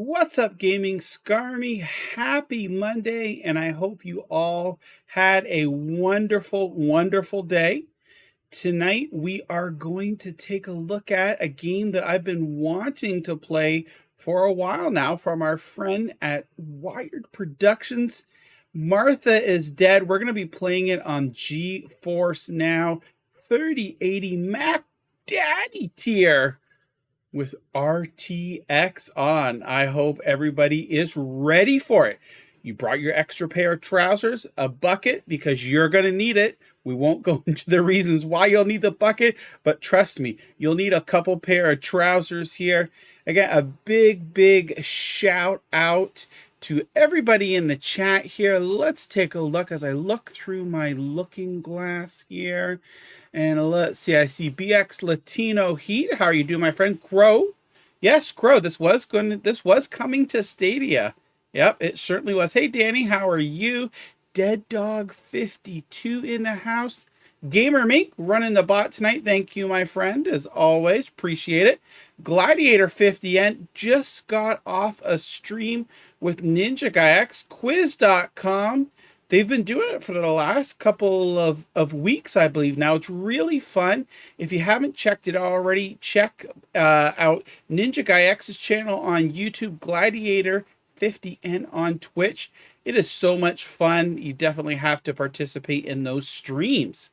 What's up, gaming Scarmy? Happy Monday, and I hope you all had a wonderful, wonderful day. Tonight, we are going to take a look at a game that I've been wanting to play for a while now from our friend at Wired Productions. Martha is Dead. We're going to be playing it on GeForce now, 3080 Mac Daddy tier with RTX on. I hope everybody is ready for it. You brought your extra pair of trousers, a bucket, because you're going to need it. We won't go into the reasons why you'll need the bucket, but trust me, you'll need a couple pair of trousers here. Again, a big shout out to everybody in the chat here. Let's take a look as I look through my looking glass here. And let's see, I see BX Latino Heat. How are you doing, my friend? Crow. Yes, Crow. This was coming to Stadia. Yep, it certainly was. Hey, Danny, how are you? Dead Dog 52 in the house. Gamer Mink running the bot tonight. Thank you, my friend, as always. Appreciate it. Gladiator 50N just got off a stream with Ninja Guy X. Quiz.com. They've been doing it for the last couple of weeks, I believe. Now, it's really fun. If you haven't checked it already, check out Ninja Guy X's channel on YouTube, Gladiator 50N on Twitch. It is so much fun. You definitely have to participate in those streams.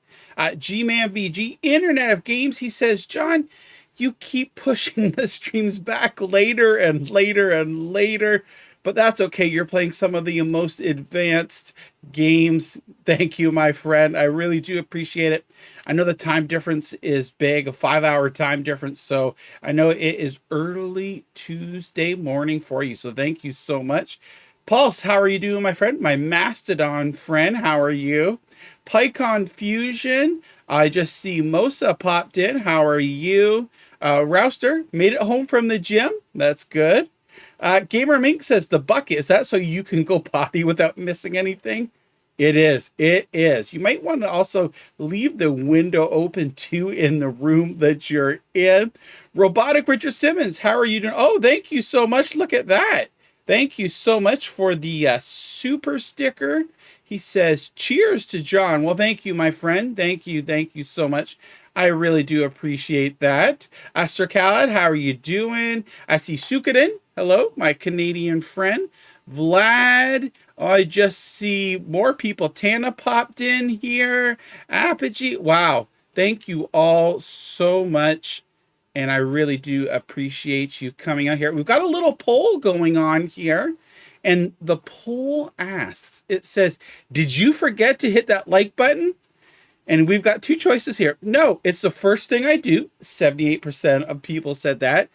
G-Man VG, Internet of Games, he says, John, you keep pushing the streams back later and later and later. But that's okay. You're playing some of the most advanced games. Thank you, my friend. I really do appreciate it. I know the time difference is big, a 5-hour time difference. So I know it is early Tuesday morning for you. So thank you so much. Pulse, how are you doing, my friend? My Mastodon friend, how are you? PyCon Fusion, I just see Mosa popped in. How are you? Rouster, made it home from the gym. That's good. Gamer Mink says the bucket, is that so you can go potty without missing anything? It is. It is. You might want to also leave the window open too in the room that you're in. Robotic Richard Simmons, how are you doing? Oh, thank you so much. Look at that. Thank you so much for the super sticker. He says, cheers to John. Well, thank you, my friend. Thank you. Thank you so much. I really do appreciate that. Sir Khaled, how are you doing? I see Sukadin. Hello, my Canadian friend. Vlad, I just see more people. Tana popped in here. Apogee, wow. Thank you all so much. And I really do appreciate you coming out here. We've got a little poll going on here. And the poll asks, it says, did you forget to hit that like button? And we've got two choices here. No, it's the first thing I do. 78% of people said that.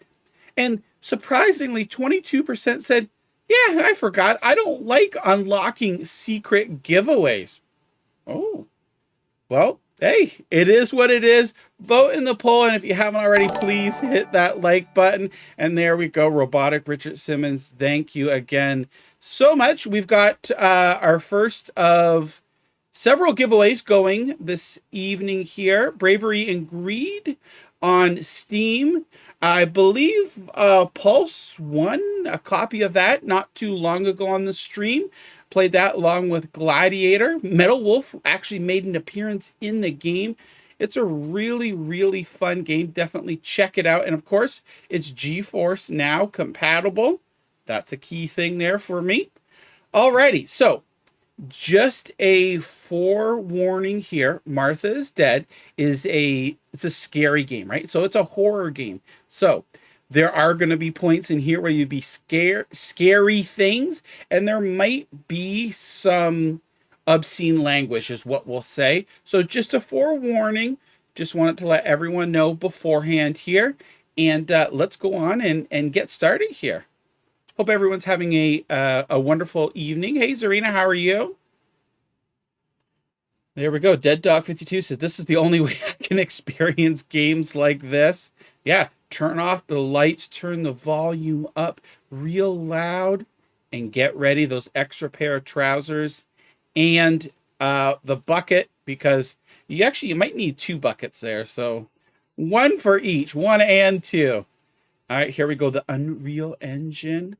And surprisingly, 22% said, yeah, I forgot. I don't like unlocking secret giveaways. Oh, well, hey, it is what it is. Vote in the poll. And if you haven't already, please hit that like button. And there we go. Robotic Richard Simmons, thank you again so much. We've got our first of several giveaways going this evening here. Bravery and Greed on Steam. I believe Pulse won a copy of that not too long ago on the stream. Played that along with Gladiator. Metal Wolf actually made an appearance in the game. It's a really fun game. Definitely check it out. And of course, it's GeForce Now compatible. That's a key thing there for me. Alrighty, so just a forewarning here. Martha is Dead it's a scary game, right? So it's a horror game. So there are going to be points in here where you'd be scary things, and there might be some obscene language is what we'll say. So just a forewarning. Just wanted to let everyone know beforehand here. And let's go on and get started here. Hope everyone's having a wonderful evening. Hey, Zarina, how are you? There we go. Dead Dog 52 says, this is the only way I can experience games like this. Yeah, turn off the lights, turn the volume up real loud, and get ready. Those extra pair of trousers and the bucket, because you might need 2 buckets there. So one for each, 1 and 2. All right, here we go. The Unreal Engine.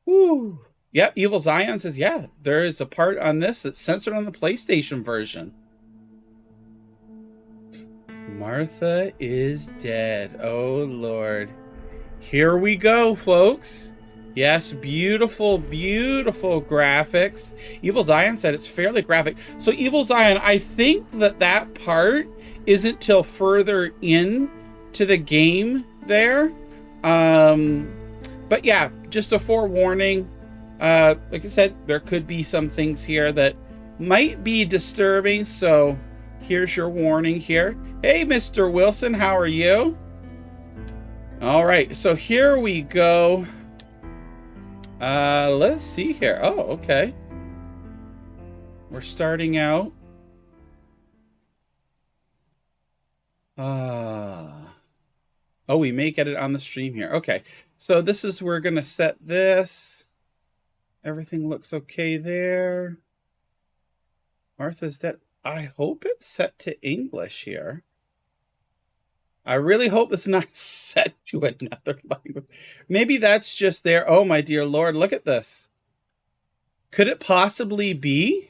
Woo. Yep, Evil Zion says, yeah, there is a part on this that's censored on the PlayStation version. Martha is dead. Oh, Lord. Here we go, folks. Yes, beautiful, beautiful graphics. Evil Zion said it's fairly graphic. So, Evil Zion, I think that part isn't till further in to the game there. But yeah, just a forewarning. Like I said, there could be some things here that might be disturbing. So, here's your warning here. Hey, Mr. Wilson, how are you? All right, so here we go. Let's see here. Oh, okay. We're starting out. Oh, we may get it on the stream here. Okay, so this is, we're gonna set this. Everything looks okay there. Martha's Dead. I hope it's set to English here. I really hope it's not set to another language. Maybe that's just there. Oh, my dear Lord, look at this. Could it possibly be?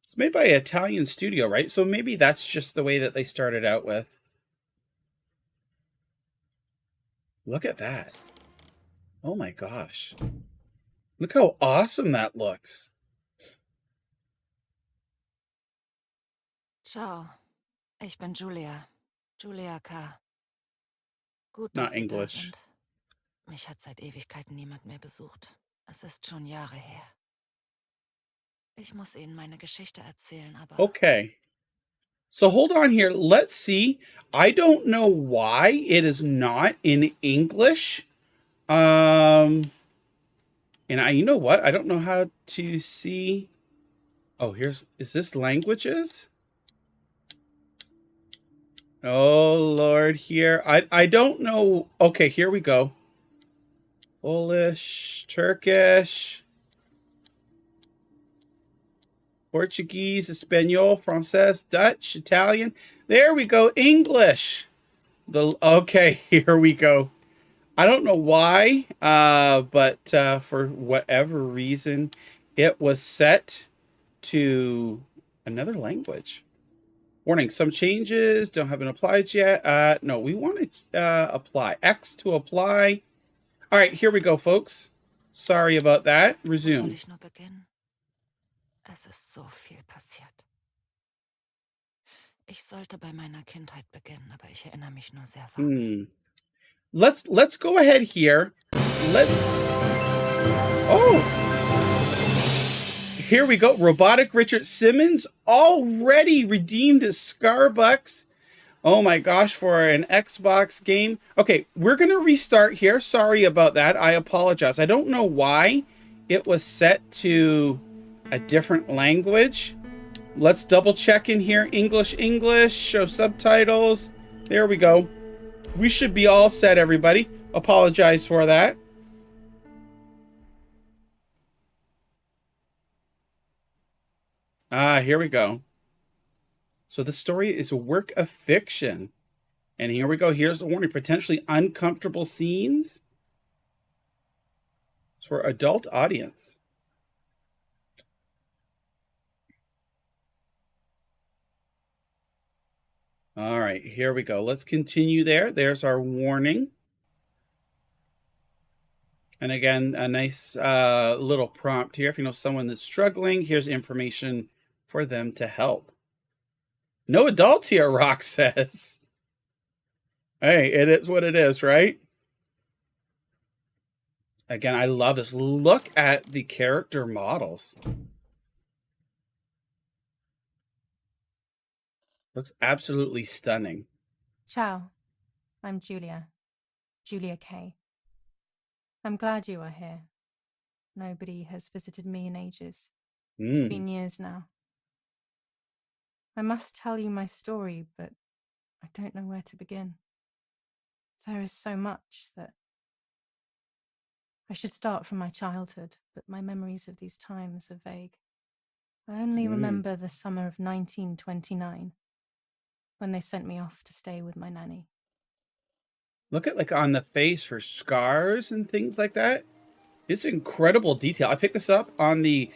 It's made by an Italian studio, right? So maybe that's just the way that they started out with. Look at that. Oh my gosh. Look how awesome that looks. Ciao, ich bin Julia. Julia K. Gut, Not dass Sie da English. sind. Mich hat seit Ewigkeiten niemand mehr besucht. Es ist schon Jahre her. Ich muss Ihnen meine Geschichte erzählen, aber... Okay. So hold on here. Let's see. I don't know why it is not in English. And you know what? I don't know how to see. Oh, is this languages? Oh, Lord, here. I don't know. Okay, here we go. Polish, Turkish, Portuguese, Espanol, Francais, Dutch, Italian. There we go. English. Okay, here we go. I don't know why, but for whatever reason, it was set to another language. Warning, some changes don't have been applied yet. No, we want to apply. X to apply. All right, here we go, folks. Sorry about that. Resume. Soll ich nur beginnen? Es ist so viel passiert. Ich sollte bei meiner Kindheit beginnen, aber ich erinnere mich nur sehr vage. Let's go ahead here. Here we go. Robotic Richard Simmons already redeemed his Starbucks. Oh my gosh, for an Xbox game. Okay, we're going to restart here. Sorry about that. I apologize. I don't know why it was set to a different language. Let's double check in here. English, show subtitles. There we go. We should be all set, everybody. Apologize for that. Here we go. So the story is a work of fiction. And here we go. Here's the warning. Potentially uncomfortable scenes. It's for adult audience. All right, here we go. Let's continue there. There's our warning. And again, a nice little prompt here. If you know someone that's struggling, here's information for them to help. No adults here, Rock says. Hey, it is what it is, right? Again, I love this. Look at the character models. Looks absolutely stunning. Ciao, I'm Julia K. I'm glad you are here. Nobody has visited me in ages. It's been years now. I must tell you my story, but I don't know where to begin. There is so much that I should start from my childhood, but my memories of these times are vague. I only remember the summer of 1929, when they sent me off to stay with my nanny. Look at like on the face for scars and things like that. It's incredible detail. I picked this up on the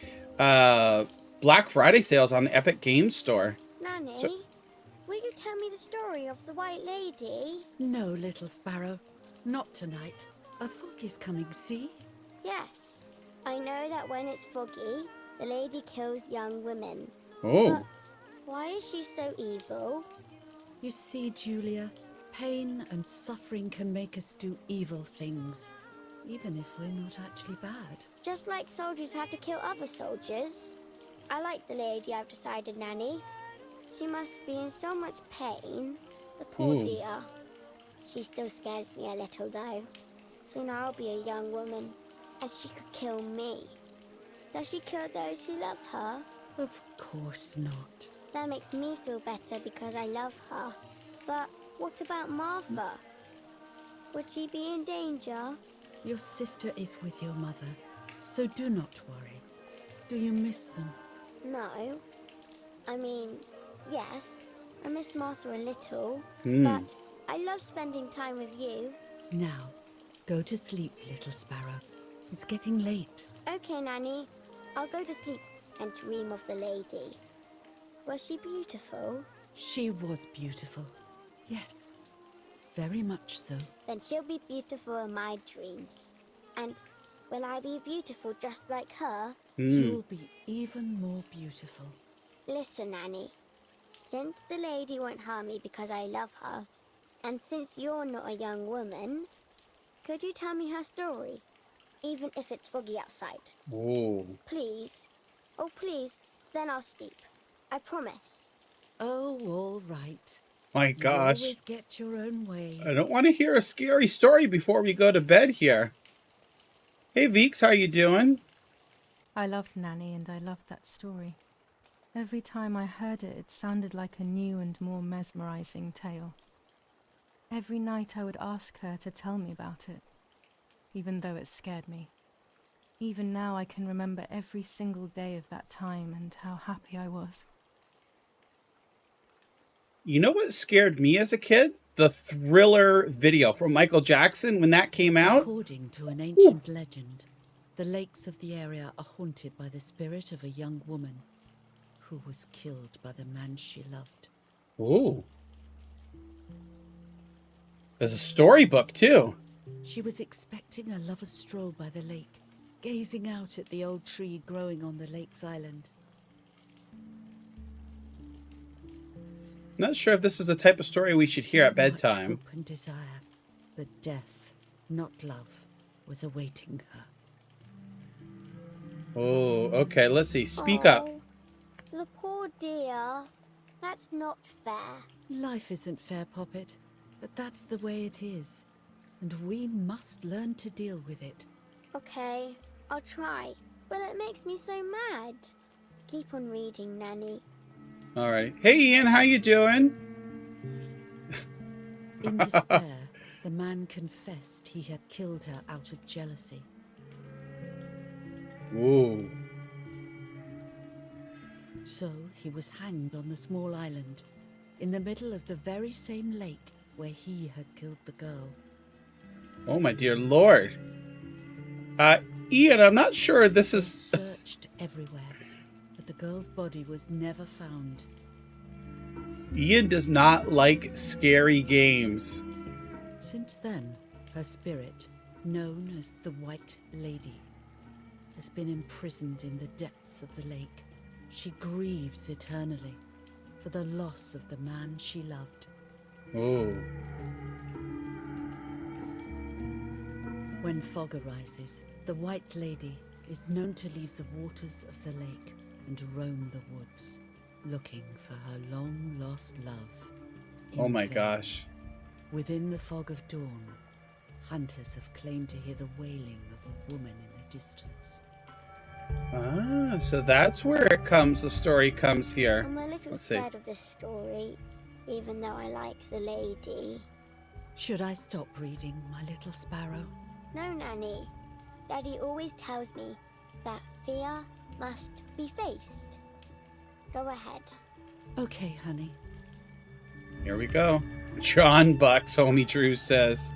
Black Friday sales on the Epic Games Store. Nanny, will you tell me the story of the White Lady? No, little sparrow. Not tonight. A fog is coming, see? Yes. I know that when it's foggy, the lady kills young women. Oh. But why is she so evil? You see, Julia, pain and suffering can make us do evil things, even if we're not actually bad. Just like soldiers have to kill other soldiers. I like the lady, I've decided, Nanny. She must be in so much pain. The poor dear. She still scares me a little, though. Soon I'll be a young woman, and she could kill me. Does she kill those who love her? Of course not. That makes me feel better because I love her. But what about Martha? Would she be in danger? Your sister is with your mother, so do not worry. Do you miss them? No. I mean, yes, I miss Martha a little, Hmm. but I love spending time with you. Now, go to sleep, little sparrow. It's getting late. Okay, Nanny. I'll go to sleep and dream of the lady. Was she beautiful? She was beautiful. Yes, very much so. Then she'll be beautiful in my dreams. And will I be beautiful just like her? You'll be even more beautiful. Listen, Nanny. Since the lady won't harm me because I love her, and since you're not a young woman, could you tell me her story? Even if it's foggy outside. Oh. Please. Oh, please. Then I'll sleep. I promise. Oh, all right. My gosh. You always get your own way. I don't want to hear a scary story before we go to bed here. Hey, Veeks, how you doing? I loved Nanny and I loved that story. Every time I heard it, it sounded like a new and more mesmerizing tale. Every night I would ask her to tell me about it, even though it scared me. Even now I can remember every single day of that time and how happy I was. You know what scared me as a kid? The Thriller video from Michael Jackson when that came out. According to an ancient legend, the lakes of the area are haunted by the spirit of a young woman who was killed by the man she loved. Ooh. There's a storybook, too. She was expecting a lover's stroll by the lake, gazing out at the old tree growing on the lake's island. Not sure if this is the type of story we should hear at bedtime. Hope and desire, but death, not love, was awaiting her. Oh, okay, let's see. Speak up. The poor dear. That's not fair. Life isn't fair, Poppet, but that's the way it is, and we must learn to deal with it. Okay, I'll try. But it makes me so mad. Keep on reading, Nanny. All right. Hey, Ian, how you doing? In despair, the man confessed he had killed her out of jealousy. Ooh. So he was hanged on the small island, in the middle of the very same lake where he had killed the girl. Oh, my dear Lord. Ian, I'm not sure this is... Searched everywhere, but the girl's body was never found. Ian does not like scary games. Since then, her spirit, known as the White Lady, has been imprisoned in the depths of the lake. She grieves eternally for the loss of the man she loved. Oh. When fog arises, the White Lady is known to leave the waters of the lake and roam the woods, looking for her long-lost love. Oh my vain. gosh. Within the fog of dawn, hunters have claimed to hear the wailing of a woman in the distance. Ah, so that's where the story comes here. I'm a little Let's see. scared of this story, even though I like the lady. Should I stop reading, my little sparrow? No, Nanny. Daddy always tells me that fear must be faced. Go ahead. Okay, honey. Here we go. John Bucks, Homie Drew says.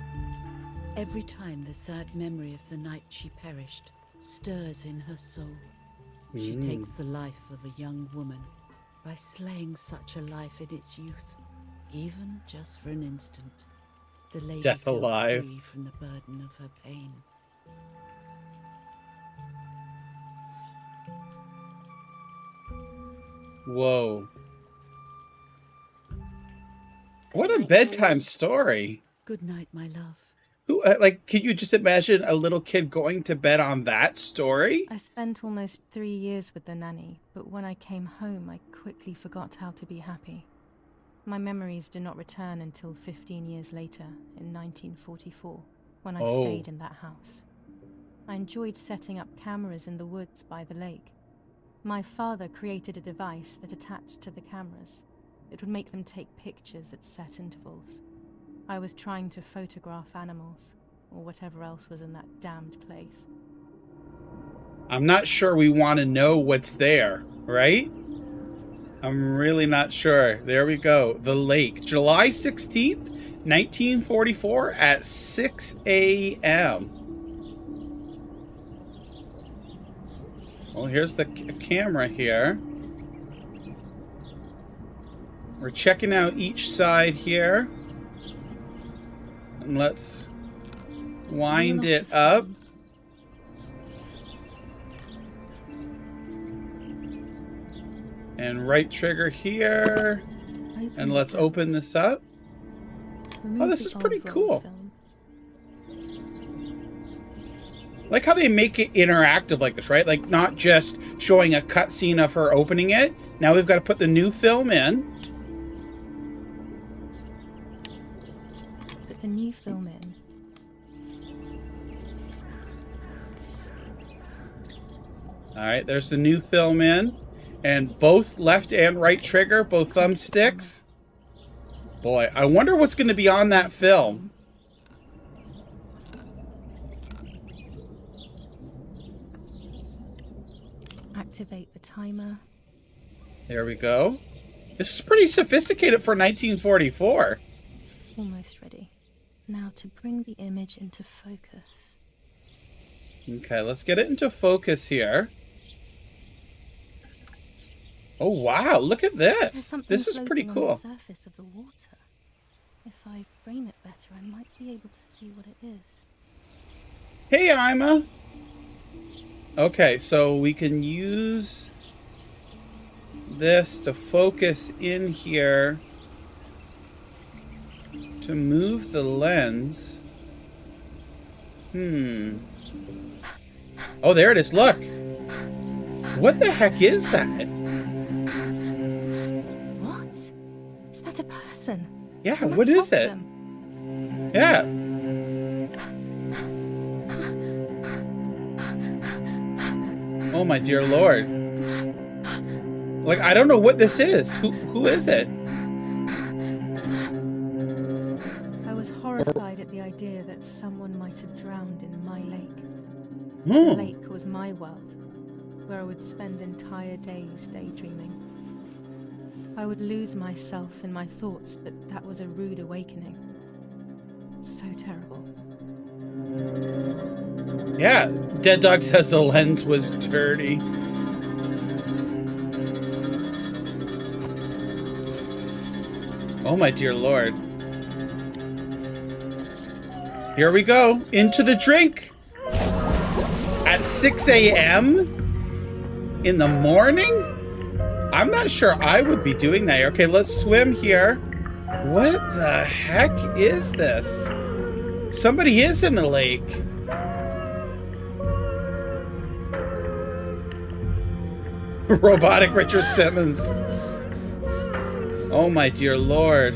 Every time the sad memory of the night she perished stirs in her soul, she takes the life of a young woman by slaying such a life in its youth, even just for an instant. The lady Death feels alive. free from the burden of her pain. Whoa. What Good a night, bedtime Nanny. story. Good night, my love. Who, like, can you just imagine a little kid going to bed on that story? I spent almost 3 years with the nanny, but when I came home, I quickly forgot how to be happy. My memories do not return until 15 years later, in 1944, when I stayed in that house. I enjoyed setting up cameras in the woods by the lake. My father created a device that attached to the cameras. It would make them take pictures at set intervals. I was trying to photograph animals, or whatever else was in that damned place. I'm not sure we want to know what's there, right? I'm really not sure. There we go. The lake. July 16th, 1944 at 6 a.m. Well, here's the camera here. We're checking out each side here. And let's wind it up. And right trigger here. And let's open this up. Oh, this is pretty cool. Like how they make it interactive like this, right? Like not just showing a cutscene of her opening it. Now we've got to put the new film in. Put the new film in. All right, there's the new film in. And both left and right trigger, both thumbsticks. Boy, I wonder what's going to be on that film. Activate the timer. There we go. This is pretty sophisticated for 1944. Almost ready. Now to bring the image into focus. Okay, let's get it into focus here. Oh, wow, look at this. This is pretty cool. On the surface of the water. If I frame it better, I might be able to see what it is. Hey, Ima. Okay, so we can use this to focus in here to move the lens. Oh, there it is. Look. What the heck is that? What? Is that a person? Yeah, what is it? Yeah. Oh my dear Lord. Like, I don't know what this is. Who is it? I was horrified at the idea that someone might have drowned in my lake. The lake was my world, where I would spend entire days daydreaming. I would lose myself in my thoughts, but that was a rude awakening. So terrible. Yeah, Dead Dog says the lens was dirty. Oh my dear Lord. Here we go, into the drink. At 6 a.m. in the morning? I'm not sure I would be doing that. Okay, let's swim here. What the heck is this? Somebody is in the lake. Robotic Richard Simmons. Oh my dear Lord.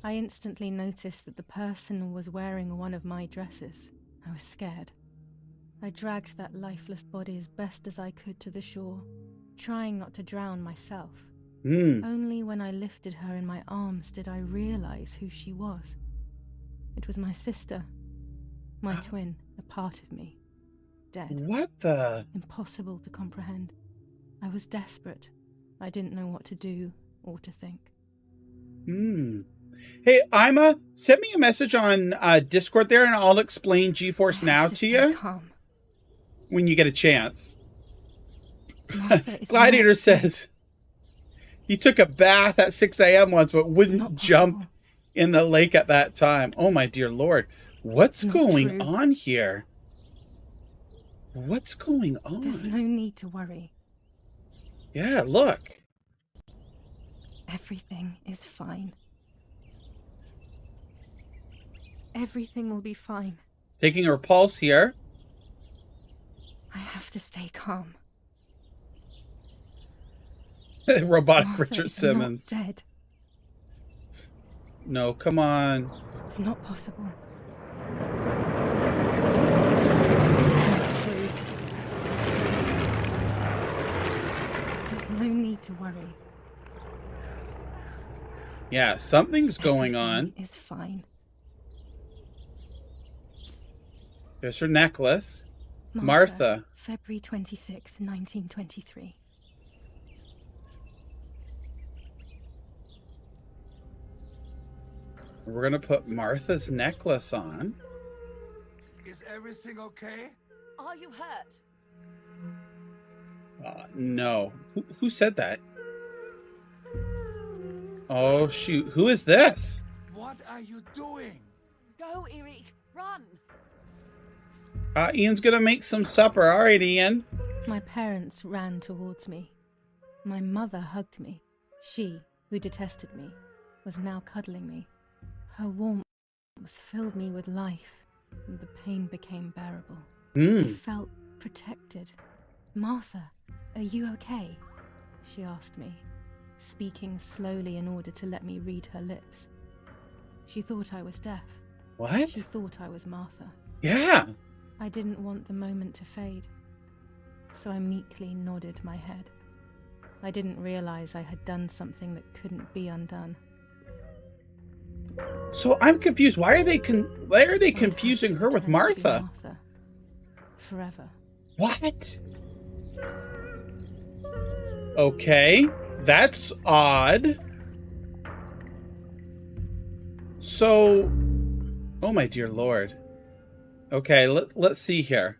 I instantly noticed that the person was wearing one of my dresses. I was scared. I dragged that lifeless body as best as I could to the shore, trying not to drown myself. Only when I lifted her in my arms did I realize who she was. It was my sister, my twin, a part of me, dead. What the? Impossible to comprehend. I was desperate. I didn't know what to do or to think. Hmm. Hey, Ima, send me a message on Discord there, and I'll explain GeForce Now to you calm. when you get a chance. Martha is Gladiator not says he took a bath at 6 a.m. once, but It's wouldn't not jump possible. in the lake at that time. Oh, my dear Lord. What's Not going true. on here? What's going on? There's no need to worry. Yeah, look. Everything is fine. Everything will be fine. Taking her pulse here. I have to stay calm. Robotic Martha Richard is Simmons. not dead. No, come on. It's not possible. It's not true. There's no need to worry. Yeah, something's going Everything on. is fine. There's her necklace. Martha. February 26th, 1923. We're going to put Martha's necklace on. Is everything okay? Are you hurt? No. Who said that? Oh, shoot. Who is this? What are you doing? Go, Eric, run! Ian's going to make some supper. All right, Ian. My parents ran towards me. My mother hugged me. She, who detested me, was now cuddling me. Her warmth filled me with life, and the pain became bearable. I felt protected. Martha, are you okay? She asked me, speaking slowly in order to let me read her lips. She thought I was deaf. What? She thought I was Martha. Yeah. I didn't want the moment to fade, so I meekly nodded my head. I didn't realize I had done something that couldn't be undone. So I'm confused. Why are they confusing her with Martha? Martha. Forever. What? Okay, that's odd. So, oh my dear Lord. Okay, let's see here.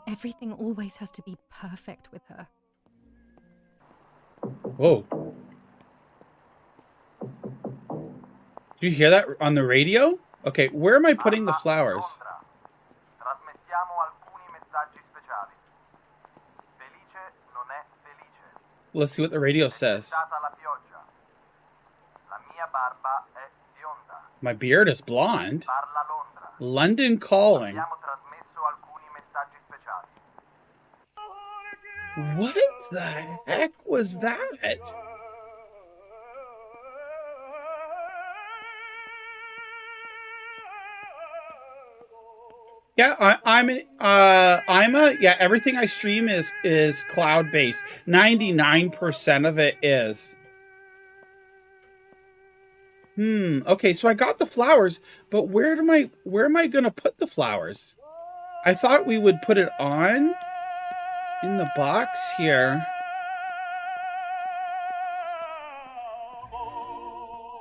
Everything always has to be perfect with her. Whoa. Do you hear that on the radio? Okay, where am I putting the flowers? Trasmettiamo alcuni messaggi speciali. Felice non è felice. Let's see what the radio says. È stata la pioggia. La mia barba è bionda. My beard is blonde. Parla Londra. London calling. Abbiamo trasmesso alcuni messaggi speciali. What the heck was that? Yeah, everything I stream is cloud based. 99% of it is. Okay, so I got the flowers, but where am I gonna put the flowers? I thought we would put it on in the box here.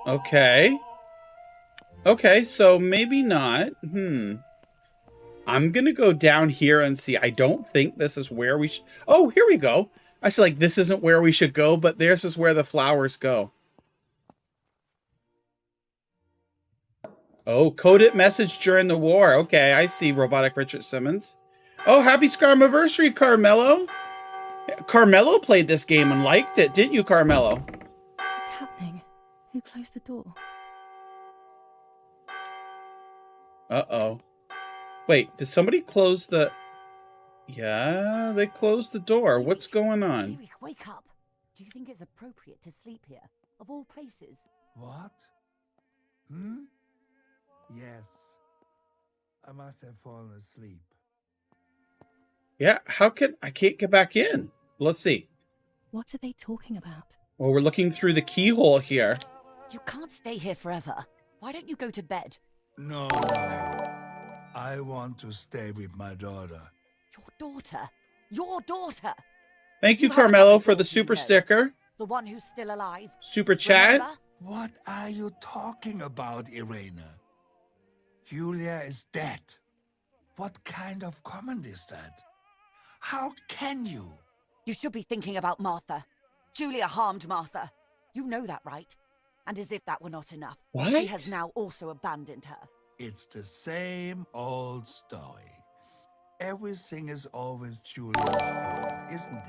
Okay. Okay, so maybe not. I'm gonna go down here and see. I don't think this is where we should. Oh, here we go. I said, like, this isn't where we should go, but this is where the flowers go. Oh, coded message during the war. Okay, I see, Robotic Richard Simmons. Oh, happy Scarmiversary, Carmelo. Carmelo played this game and liked it, didn't you, Carmelo? What's happening? Who closed the door? Uh-oh. Wait, did somebody close the... Yeah, they closed the door. What's going on? Wake up. Do you think it's appropriate to sleep here, of all places? What? Yes. I must have fallen asleep. Yeah, I can't get back in. Let's see. What are they talking about? Well, we're looking through the keyhole here. You can't stay here forever. Why don't you go to bed? No. I want to stay with my daughter. Your daughter? Your daughter? Thank you, You have Carmelo, another for the daughter, super you know. sticker. The one who's still alive? Super chat. Remember? What are you talking about, Irena? Julia is dead. What kind of comment is that? How can you? You should be thinking about Martha. Julia harmed Martha. You know that, right? And as if that were not enough, What? she has now also abandoned her. It's the same old story. Everything is always Julia's fault, isn't it?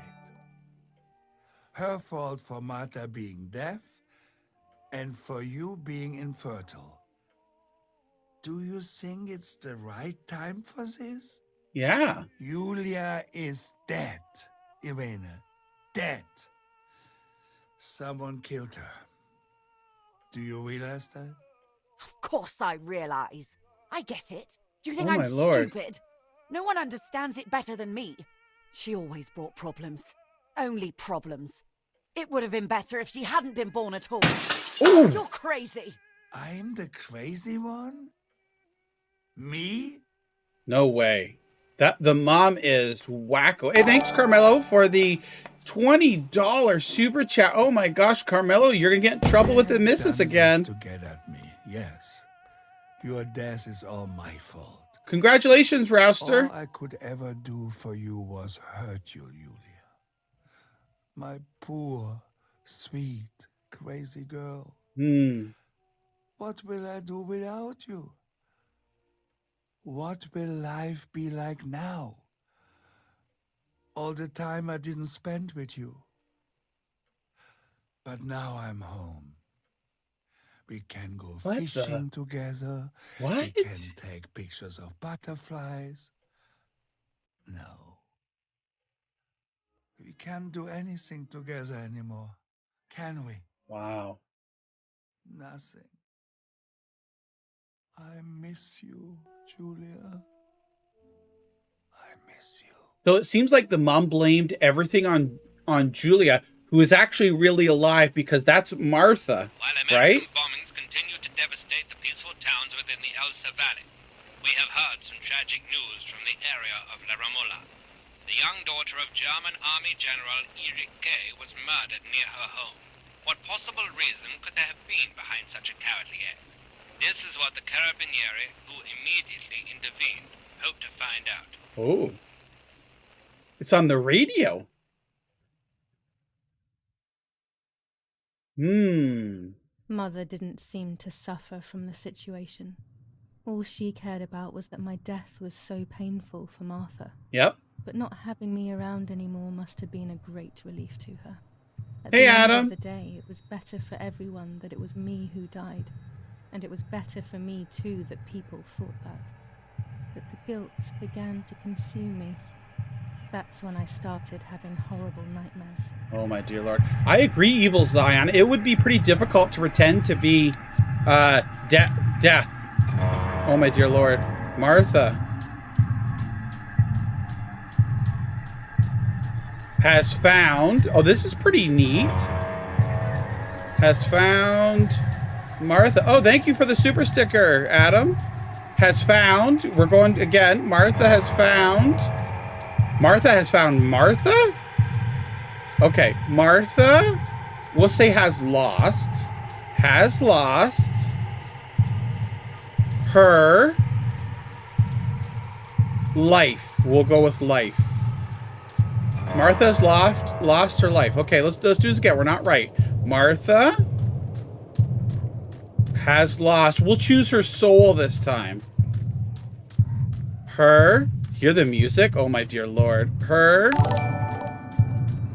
Her fault for Martha being deaf and for you being infertile. Do you think it's the right time for this? Yeah. Julia is dead, Irena. Dead. Someone killed her. Do you realize that? Of course I realize. I get it. Do you think Oh, I'm my Lord. stupid? No one understands it better than me. She always brought problems. Only problems. It would have been better if she hadn't been born at all. Ooh. You're crazy. I'm the crazy one? Me? No way. The mom is wacko. Hey, thanks, Carmelo, for the $20 super chat. Oh my gosh, Carmelo, you're gonna get in trouble with the missus again. To get at me, yes. Your death is all my fault. Congratulations, Rouster. All I could ever do for you was hurt you, Julia. My poor, sweet, crazy girl. What will I do without you? What will life be like now? All the time I didn't spend with you. But now I'm home. We can go What fishing together. What? We can take pictures of butterflies. No. We can't do anything together anymore, can we? Wow. Nothing. I miss you, Julia. I miss you. So it seems like the mom blamed everything on Julia, who is actually really alive because that's Martha, While American right? bombings continue to devastate the peaceful towns within the Elsa Valley, we have heard some tragic news from the area of La Ramola. The young daughter of German Army General Erich K. was murdered near her home. What possible reason could there have been behind such a cowardly act? This is what the Carabinieri, who immediately intervened, hope to find out. Oh. It's on the radio. Mother didn't seem to suffer from the situation. All she cared about was that my death was so painful for Martha. Yep. But not having me around anymore must have been a great relief to her. At Hey, the end Adam. of the day, it was better for everyone that it was me who died. And it was better for me, too, that people thought that. But the guilt began to consume me. That's when I started having horrible nightmares. Oh, my dear Lord. I agree, Evil Zion. It would be pretty difficult to pretend to be death. Oh, my dear Lord. Martha has found... Oh, this is pretty neat. Has found... Martha... Oh, thank you for the super sticker, Adam. Has found... We're going... Again, Martha has found... Martha has found Martha? Okay, Martha, we'll say has lost her life. We'll go with life. Martha's lost her life. Okay, let's do this again. We're not right. Martha has lost. We'll choose her soul this time. Her... Hear the music? Oh, my dear Lord. Her...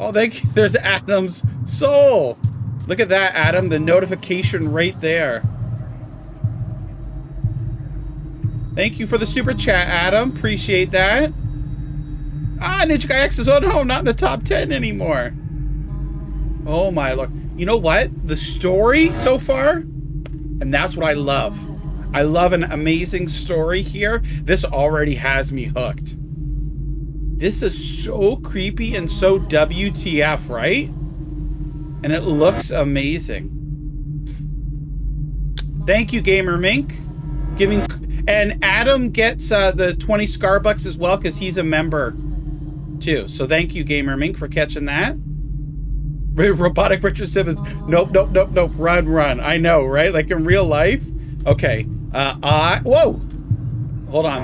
Oh, thank you. There's Adam's soul. Look at that, Adam. The notification right there. Thank you for the super chat, Adam. Appreciate that. Ah, Ninja Guy X is... Oh, no, not in the top 10 anymore. Oh, my Lord. You know what? The story so far, and that's what I love. I love an amazing story here. This already has me hooked. This is so creepy and so WTF, right? And it looks amazing. Thank you, Gamer Mink. And Adam gets the 20 Scarbucks as well because he's a member too. So thank you, Gamer Mink, for catching that. Robotic Richard Simmons. Nope. Run. I know, right? Like in real life. Okay. Whoa! Hold on.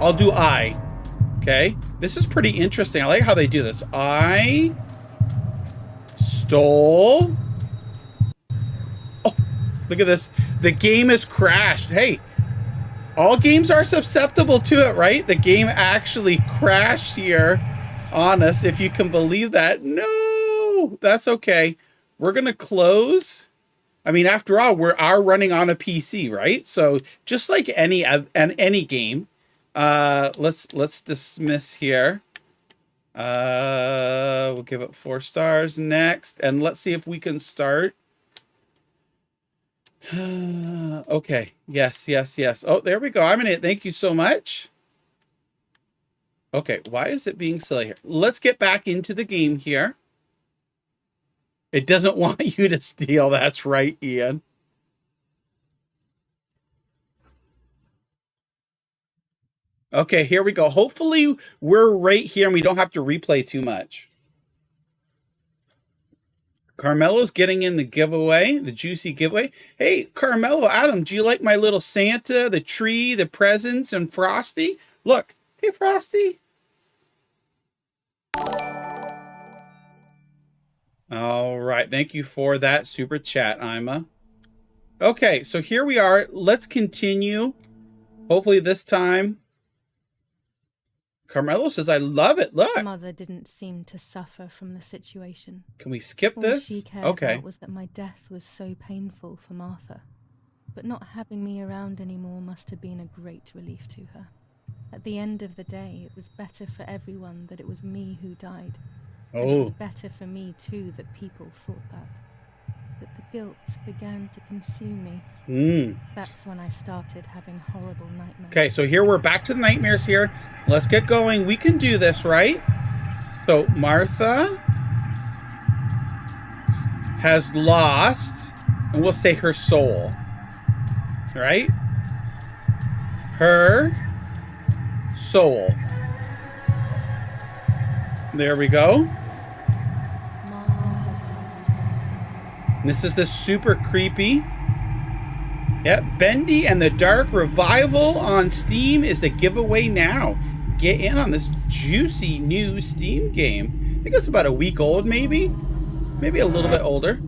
I'll do I. Okay. This is pretty interesting. I like how they do this. I stole... Oh, look at this. The game has crashed. Hey, all games are susceptible to it, right? The game actually crashed here on us, if you can believe that. No, that's okay. We're going to close... I mean, after all, we are running on a PC, right? So just like any game, let's dismiss here. We'll give it 4 stars next, and let's see if we can start. Okay. Yes. Oh, there we go. I'm in it. Thank you so much. Okay. Why is it being silly here? Let's get back into the game here. It doesn't want you to steal. That's right, Ian. Okay, here we go. Hopefully we're right here and we don't have to replay too much. Carmelo's getting in the giveaway, the juicy giveaway. Hey, Carmelo, Adam, do you like my little Santa, the tree, the presents, and Frosty? Look. Hey, Frosty. All right. Thank you for that super chat, Ima. Okay, so here we are. Let's continue. Hopefully this time. Carmelo says, I love it. Look. Mother didn't seem to suffer from the situation. Can we skip this? All she cared about was that my death was so painful for Martha. But not having me around anymore must have been a great relief to her. At the end of the day, it was better for everyone that it was me who died. And it was better for me, too, that people thought that. But the guilt began to consume me. That's when I started having horrible nightmares. Okay, so here we're back to the nightmares here. Let's get going. We can do this, right? So Martha has lost, and we'll say her soul. Right? Her soul. There we go. This is the super creepy. Yep, Bendy and the Dark Revival on Steam is the giveaway now. get in on this juicy new Steam game. I think it's about a week old, maybe a little bit older.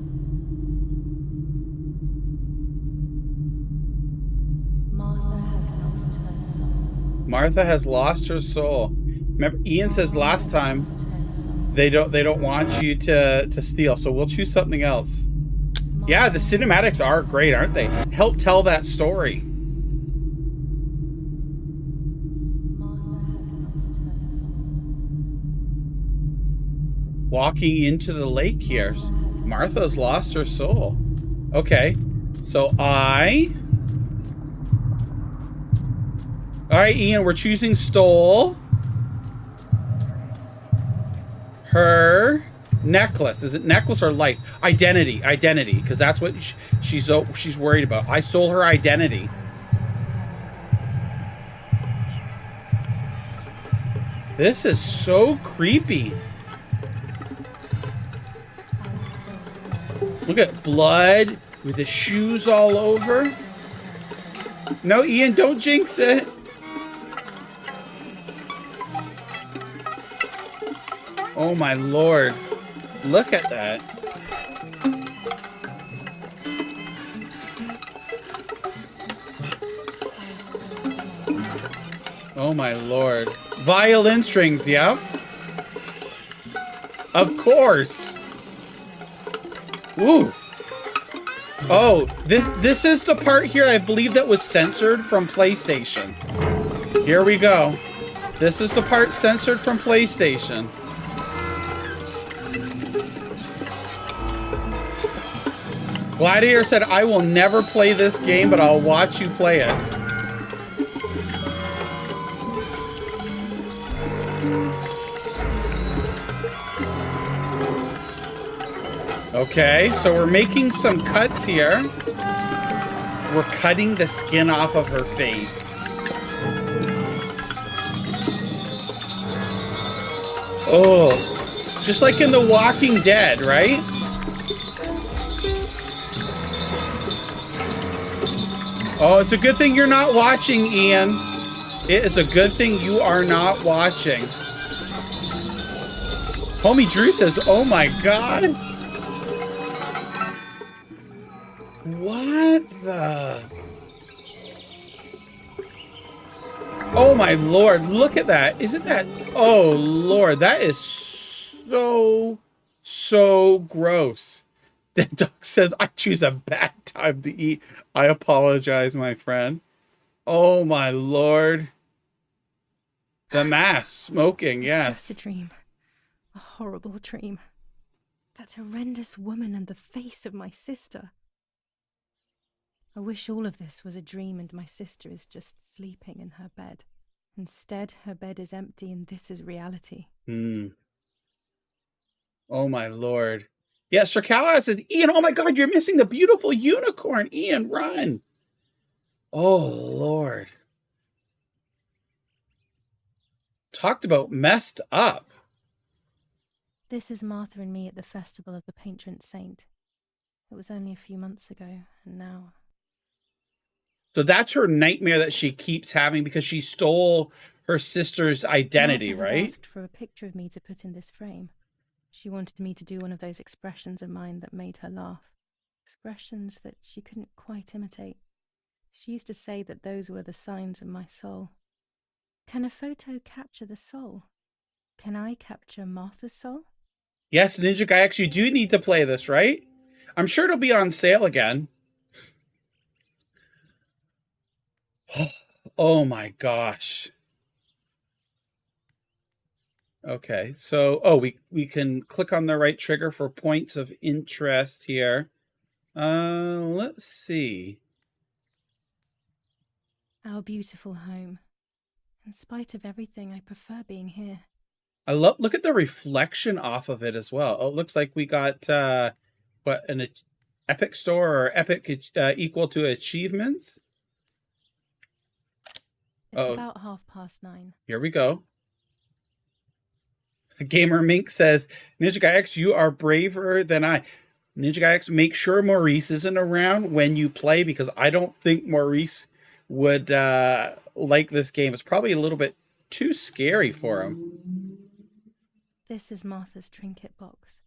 Martha has lost her soul. Remember, Ian says last time they don't want you to steal, so we'll choose something else. Yeah, the cinematics are great, aren't they? Help tell that story. Walking into the lake here. Martha's lost her soul. Okay, so Alright, Ian, we're choosing stole her necklace. Is it necklace or life? Identity, because that's what she's worried about. I stole her identity. This is so creepy. Look at blood with the shoes all over. No, Ian, don't jinx it. Oh my lord. Look at that. Oh my lord. Violin strings, yeah? Of course. Ooh. Oh, this is the part here I believe that was censored from PlayStation. Here we go. This is the part censored from PlayStation. Gladiator said, I will never play this game, but I'll watch you play it. Okay, so we're making some cuts here. We're cutting the skin off of her face. Oh, just like in The Walking Dead, right? Oh, it's a good thing you're not watching, Ian. It is a good thing you are not watching. Homie Drew says, oh my god. What the? Oh my lord, look at that. Isn't that? Oh lord, that is so gross. That dog says, I choose a bad time to eat. I apologize, my friend. Oh my lord. The mass smoking, yes. Just a dream. A horrible dream. That horrendous woman and the face of my sister. I wish all of this was a dream and my sister is just sleeping in her bed. Instead, her bed is empty and this is reality. Oh my lord. Yeah, Sir Callahan says, Ian, oh my god, you're missing the beautiful unicorn. Ian, run. Oh lord. Talked about messed up. This is Martha and me at the festival of the patron saint. It was only a few months ago, and now... So that's her nightmare that she keeps having because she stole her sister's identity, Martha had right? asked for a picture of me to put in this frame. She wanted me to do one of those expressions of mine that made her laugh. Expressions that she couldn't quite imitate. She used to say that those were the signs of my soul. Can a photo capture the soul? Can I capture Martha's soul? Yes, Ninja Guy X, you do need to play this, right? I'm sure it'll be on sale again. Oh my gosh. Okay, so we can click on the right trigger for points of interest here. Let's see. Our beautiful home. In spite of everything, I prefer being here. Look at the reflection off of it as well. Oh, it looks like we got what, an epic store or epic equal to achievements. It's about 9:30. Here we go. Gamer Mink says, Ninja Guy X, you are braver than I. Ninja Guy X, make sure Maurice isn't around when you play because I don't think Maurice would like this game. It's probably a little bit too scary for him. This is Martha's trinket box.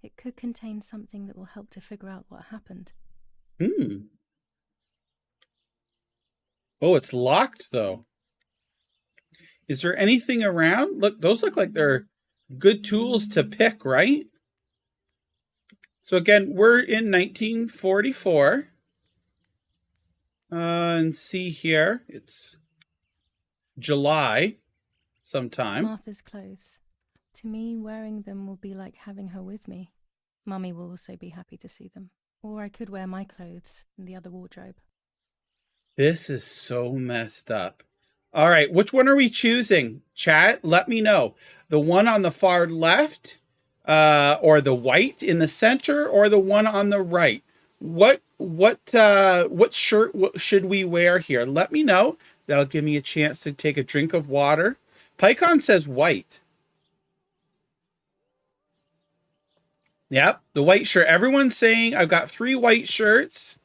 It could contain something that will help to figure out what happened. Oh, it's locked, though. Is there anything around? Look, those look like they're good tools to pick, right? So again, we're in 1944. And see here, it's July sometime. Martha's clothes. To me, wearing them will be like having her with me. Mummy will also be happy to see them. Or I could wear my clothes in the other wardrobe. This is so messed up. All right, which one are we choosing? Chat, let me know. The one on the far left, or the white in the center, or the one on the right? What shirt should we wear here? Let me know. That'll give me a chance to take a drink of water. Pycon says white. Yep, the white shirt. Everyone's saying I've got 3 white shirts.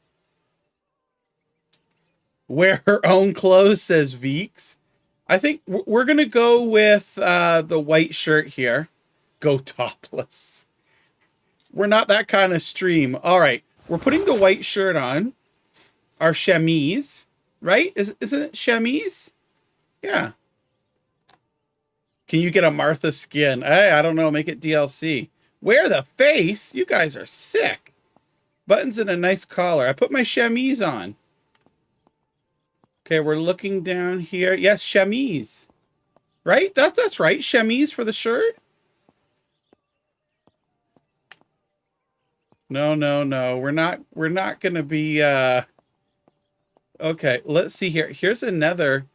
Wear her own clothes, says Veeks. I think we're going to go with the white shirt here. Go topless. We're not that kind of stream. All right. We're putting the white shirt on. Our chemise. Right? Isn't it chemise? Yeah. Can you get a Martha skin? Hey, I don't know. Make it DLC. Wear the face? You guys are sick. Buttons and a nice collar. I put my chemise on. Okay, we're looking down here. Yes, chemise. Right? That's right. Chemise for the shirt. No. We're not going to be Okay, let's see here. Here's another.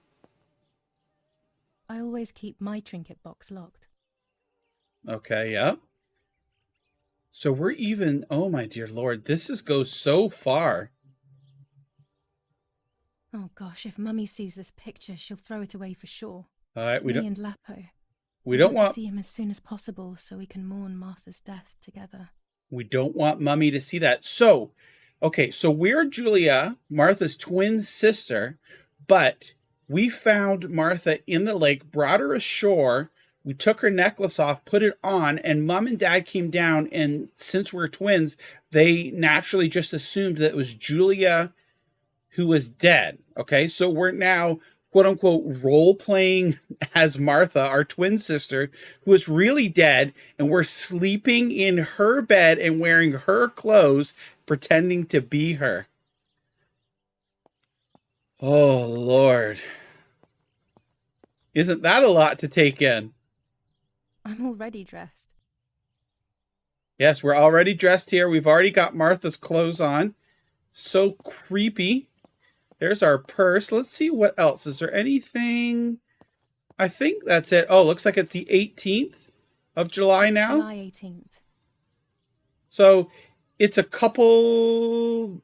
I always keep my trinket box locked. Okay, yeah. So we're even, oh my dear Lord, this goes so far. Oh gosh, if Mummy sees this picture, she'll throw it away for sure. All right, it's me and Lapo. We don't want to see him as soon as possible so we can mourn Martha's death together. We don't want Mummy to see that. So, okay, so we're Julia, Martha's twin sister, but we found Martha in the lake, brought her ashore. We took her necklace off, put it on, and Mom and Dad came down. And since we're twins, they naturally just assumed that it was Julia who was dead. Okay, so we're now, quote unquote, role playing as Martha, our twin sister, who is really dead. And we're sleeping in her bed and wearing her clothes, pretending to be her. Oh, Lord. Isn't that a lot to take in? I'm already dressed. Yes, we're already dressed here. We've already got Martha's clothes on. So creepy. There's our purse. Let's see what else. Is there anything? I think that's it. Oh, looks like it's the 18th of July now. July 18th. So it's a couple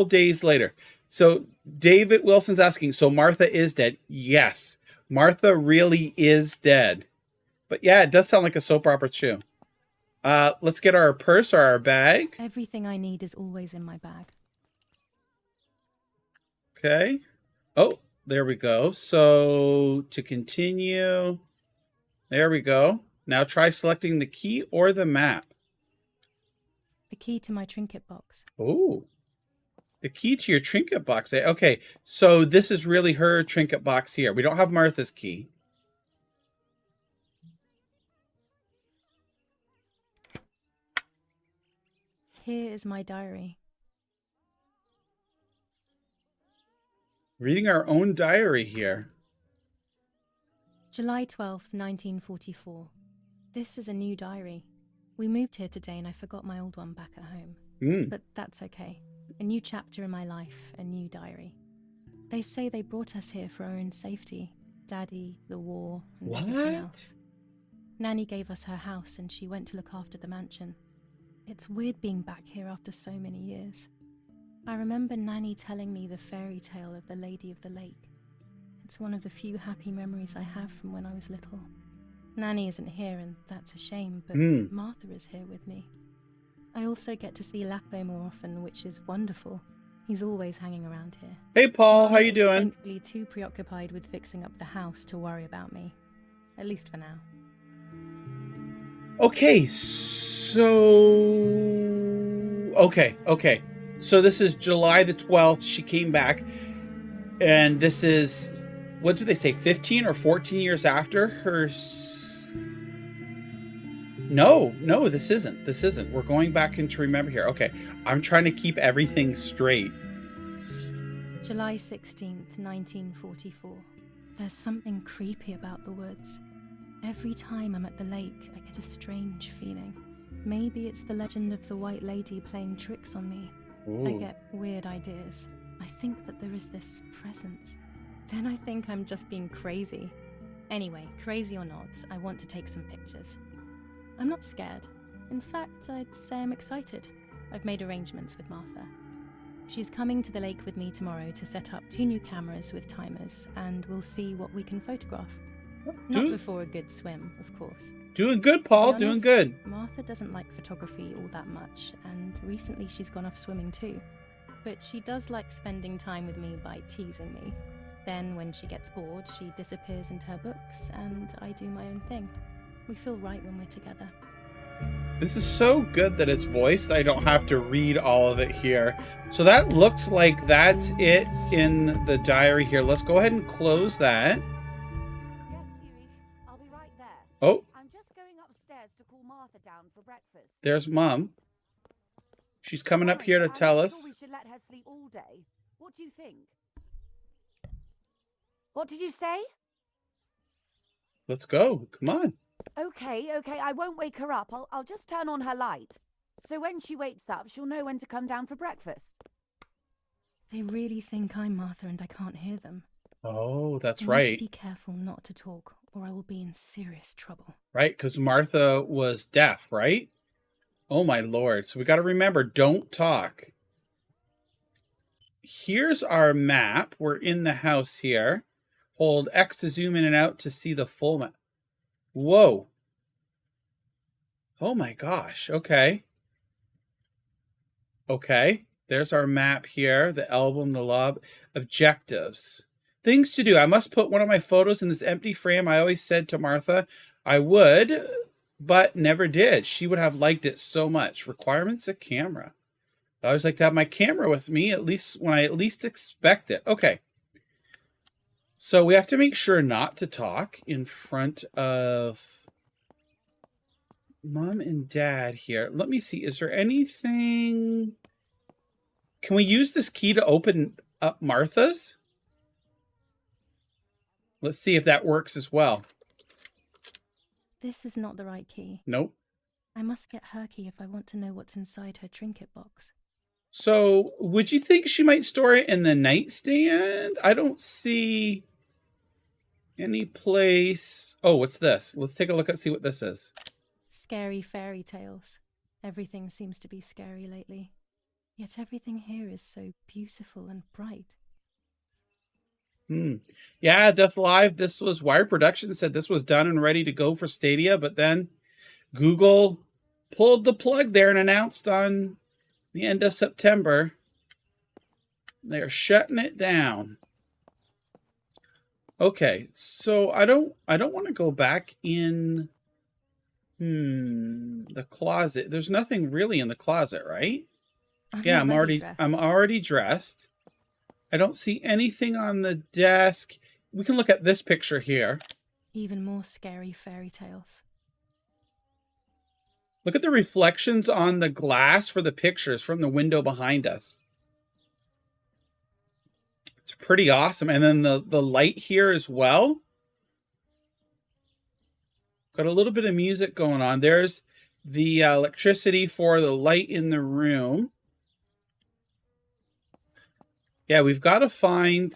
days later. So David Wilson's asking, so Martha is dead? Yes, Martha really is dead. But yeah, it does sound like a soap opera too. Let's get our purse or our bag. Everything I need is always in my bag. Okay. Oh, there we go. So to continue, there we go. Now try selecting the key or the map. The key to my trinket box. Oh, the key to your trinket box. Okay, so this is really her trinket box here. We don't have Martha's key. Here is my diary. Reading our own diary here. July 12th, 1944. This is a new diary. We moved here today and I forgot my old one back at home. But that's okay. A new chapter in my life, a new diary. They say they brought us here for our own safety. Daddy, the war, and everything else. Nanny gave us her house and she went to look after the mansion. It's weird being back here after so many years. I remember Nanny telling me the fairy tale of the Lady of the Lake. It's one of the few happy memories I have from when I was little. Nanny isn't here and that's a shame, but Martha is here with me. I also get to see Lapo more often, which is wonderful. He's always hanging around here. Hey, Paul, how Mama you is doing? thankfully too preoccupied with fixing up the house to worry about me. At least for now. Okay, so... Okay. So this is July the 12th. She came back. And this is... What did they say? 15 or 14 years after her... No, this isn't. This isn't. We're going back into remember here. Okay, I'm trying to keep everything straight. July 16th, 1944. There's something creepy about the woods. Every time I'm at the lake, I get a strange feeling. Maybe it's the legend of the White Lady playing tricks on me. Ooh. I get weird ideas. I think that there is this presence. Then I think I'm just being crazy. Anyway, crazy or not, I want to take some pictures. I'm not scared. In fact, I'd say I'm excited. I've made arrangements with Martha. She's coming to the lake with me tomorrow to set up 2 new cameras with timers, and we'll see what we can photograph. Not before a good swim, of course. Doing good, Paul. Doing good. Martha doesn't like photography all that much, and recently she's gone off swimming too. But she does like spending time with me by teasing me. Then, when she gets bored, she disappears into her books, and I do my own thing. We feel right when we're together. This is so good that it's voiced. I don't have to read all of it here. So that looks like that's it in the diary here. Let's go ahead and close that. Yes, Erich. I'll be right there. Oh, I'm just going upstairs to call Martha down for breakfast. there's Mom. She's coming up here to tell us. We should let her sleep all day. What do you think? What did you say? Let's go. Come on. Okay, I won't wake her up. I'll just turn on her light. So when she wakes up, she'll know when to come down for breakfast. They really think I'm Martha and I can't hear them. Oh, that's I right. need to be careful not to talk, or I will be in serious trouble. Right, because Martha was deaf, right? Oh my Lord. So we got to remember, don't talk. Here's our map. We're in the house here. Hold X to zoom in and out to see the full map. Whoa. Oh my gosh. Okay. Okay. There's our map here. The album, the lob. Objectives. Things to do. I must put one of my photos in this empty frame. I always said to Martha I would, but never did. She would have liked it so much. Requirements, a camera. I always like to have my camera with me, at least when I least expect it. Okay. So we have to make sure not to talk in front of Mom and Dad here. Let me see. Is there anything... Can we use this key to open up Martha's? Let's see if that works as well. This is not the right key. Nope. I must get her key if I want to know what's inside her trinket box. So, would you think she might store it in the nightstand? I don't see any place. Oh, what's this? Let's take a look and see what this is. Scary fairy tales. Everything seems to be scary lately. Yet everything here is so beautiful and bright. Yeah, Death Live. This was Wire Productions said this was done and ready to go for Stadia, but then Google pulled the plug there and announced on the end of September they're shutting it down. Okay, so I don't want to go back in the closet. There's nothing really in the closet, right? Yeah, I'm already dressed. I don't see anything on the desk. We can look at this picture here. Even more scary fairy tales. Look at the reflections on the glass for the pictures from the window behind us. It's pretty awesome. And then the light here as well. Got a little bit of music going on. There's the electricity for the light in the room. Yeah, we've got to find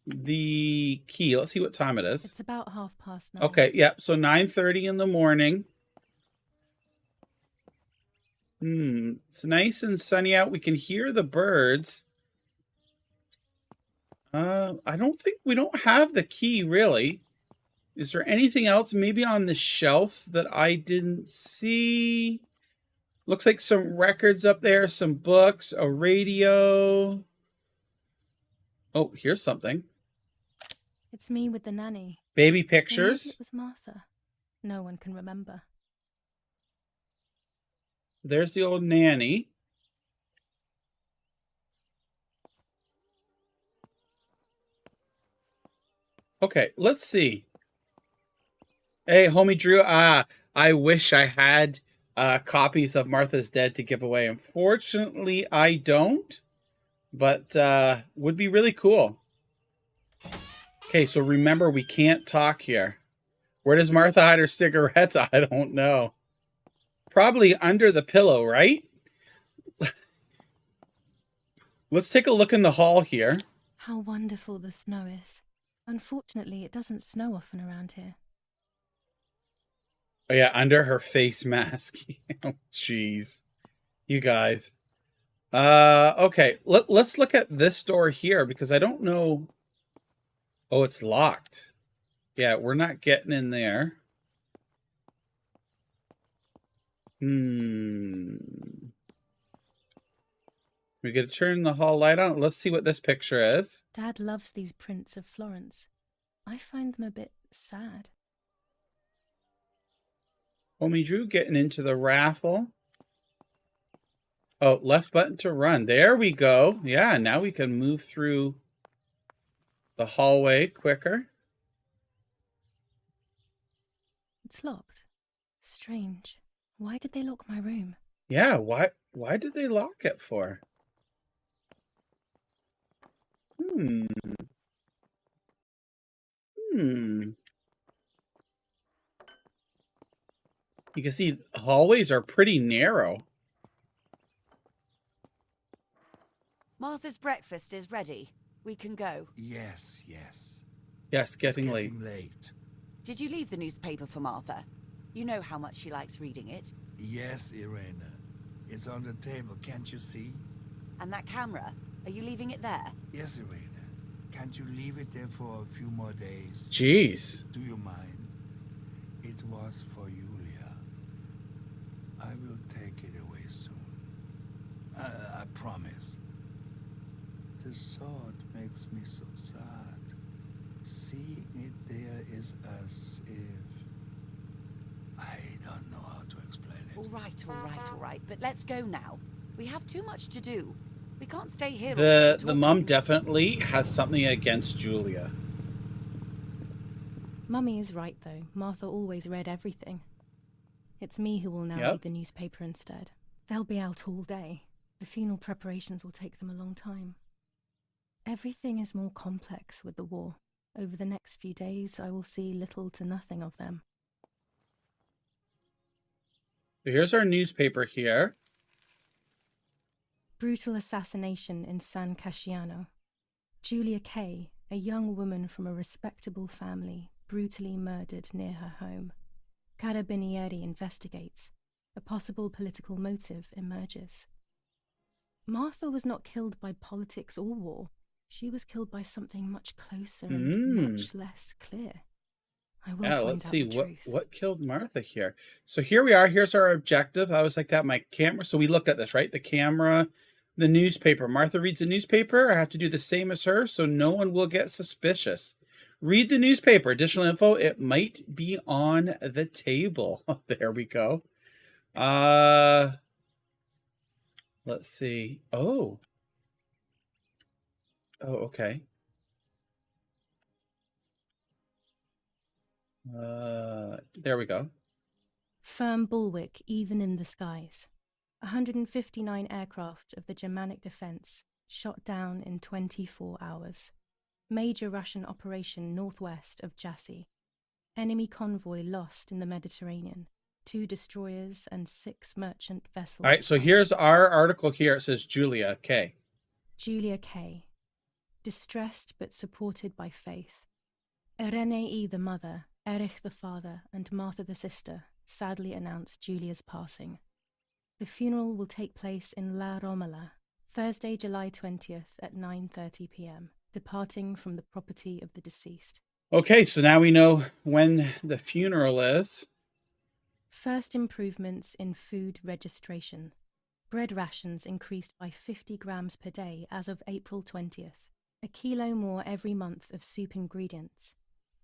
the key. Let's see what time it is. It's about 9:30. Okay, yeah. So 9:30 in the morning. It's nice and sunny out. We can hear the birds. I don't think we don't have the key really. Is there anything else maybe on the shelf that I didn't see? Looks like some records up there, some books, a radio. Oh, here's something. It's me with the nanny. Baby Or maybe pictures. it was Martha. No one can remember. There's the old nanny. Okay, let's see. Hey, homie Drew. I wish I had copies of Martha's Dead to give away. Unfortunately, I don't, but would be really cool. Okay, so remember, we can't talk here. Where does Martha hide her cigarettes? I don't know. Probably under the pillow, right? Let's take a look in the hall here. How wonderful the snow is. Unfortunately, it doesn't snow often around here. Oh yeah, under her face mask. Oh, jeez. You guys. Okay. Let's look at this door here because I don't know. Oh, it's locked. Yeah, we're not getting in there. We gotta turn the hall light on. Let's see what this picture is. Dad loves these prints of Florence. I find them a bit sad. Homie Drew getting into the raffle. Oh, left button to run. There we go. Yeah, now we can move through the hallway quicker. It's locked. Strange. Why did they lock my room? Yeah, why did they lock it for? You can see hallways are pretty narrow. Martha's breakfast is ready. We can go. Yes, yes. Yes, getting It's late. getting late. Did you leave the newspaper for Martha? You know how much she likes reading it. Yes, Irena. It's on the table, can't you see? And that camera, are you leaving it there? Yes, Irena. Can't you leave it there for a few more days? Jeez. Do you mind? It was for Julia. I will take it away soon. I promise. The thought makes me so sad. Seeing it there is as if... I don't know how to explain it. All right. But let's go now. We have too much to do. We can't stay here. The mum definitely has something against Julia. Mummy is right, though. Martha always read everything. It's me who will now read the newspaper instead. They'll be out all day. The funeral preparations will take them a long time. Everything is more complex with the war. Over the next few days, I will see little to nothing of them. Here's our newspaper here. Brutal assassination in San Casciano. Julia Kay, a young woman from a respectable family, brutally murdered near her home. Carabinieri investigates. A possible political motive emerges. Martha was not killed by politics or war. She was killed by something much closer and much less clear. I will find let's out see the truth. what killed Martha here. So here we are. Here's our objective. I always like to have my camera. So we looked at this, right? The camera, the newspaper. Martha reads the newspaper. I have to do the same as her so no one will get suspicious. Read the newspaper. Additional info. It might be on the table. There we go. Let's see. Oh, okay. There we go. Firm bulwark even in the skies. 159 aircraft of the Germanic defense shot down in 24 hours. Major Russian operation northwest of Jassy. Enemy convoy lost in the Mediterranean. 2 destroyers and 6 merchant vessels. All right, so here's our article here. It says Julia Kay. Julia Kay. Distressed but supported by faith. Irene the mother, Erich the father, and Martha the sister sadly announced Julia's passing. The funeral will take place in La Romola, Thursday, July 20th at 9:30 p.m., departing from the property of the deceased. Okay, so now we know when the funeral is. First improvements in food registration. Bread rations increased by 50 grams per day as of April 20th. A kilo more every month of soup ingredients.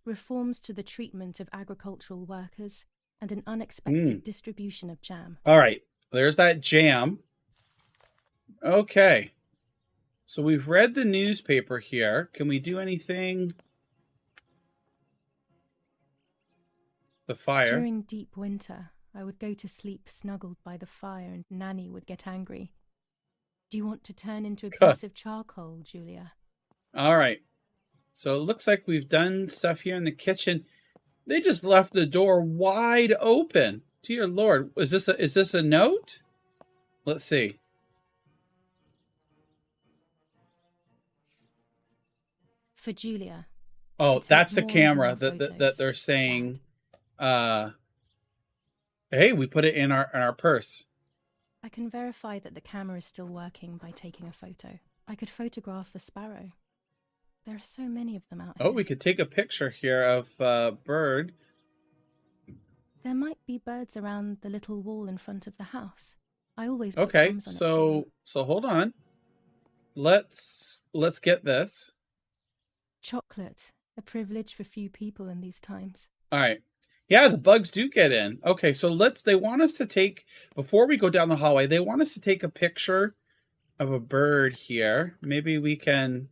Reforms to the treatment of agricultural workers and an unexpected distribution of jam. All right. There's that jam. Okay. So we've read the newspaper here. Can we do anything? The fire. During deep winter, I would go to sleep snuggled by the fire and Nanny would get angry. Do you want to turn into a piece of charcoal, Julia? All right. So it looks like we've done stuff here in the kitchen. They just left the door wide open. Dear Lord, is this a note? Let's see. For Julia. Oh, that's the camera that they're saying. Hey, we put it in our purse. I can verify that the camera is still working by taking a photo. I could photograph a sparrow. There are so many of them out here. Oh, we could take a picture here of a bird. There might be birds around the little wall in front of the house. I always put crumbs on it for them. So hold on. Let's get this. Chocolate, a privilege for few people in these times. All right. Yeah, the bugs do get in. Okay, so they want us to take, before we go down the hallway, they want us to take a picture of a bird here. Maybe we can,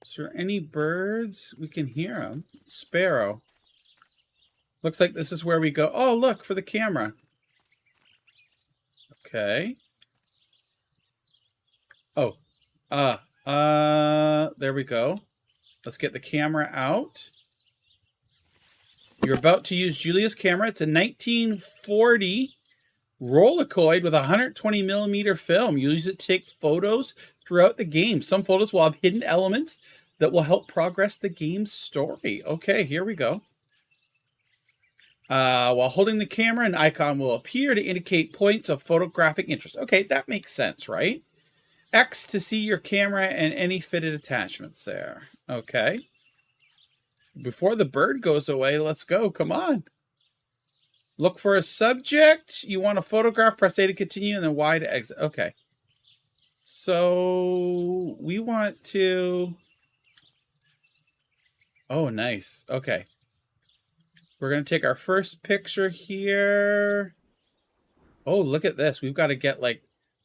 is there any birds? We can hear them. Sparrow. Looks like this is where we go. Oh, look, for the camera. Okay. Oh, there we go. Let's get the camera out. You're about to use Julia's camera. It's a 1940 Rolleicoid with a 120 millimeter film. You use it to take photos throughout the game. Some photos will have hidden elements that will help progress the game's story. Okay, here we go. While holding the camera, an icon will appear to indicate points of photographic interest. Okay, that makes sense, right? X to see your camera and any fitted attachments there. Okay. Before the bird goes away, let's go. Come on. Look for a subject. You want to photograph, press A to continue, and then Y to exit. Okay. So we want to... Oh, nice. Okay. We're going to take our first picture here. Oh, look at this. We've got to get like,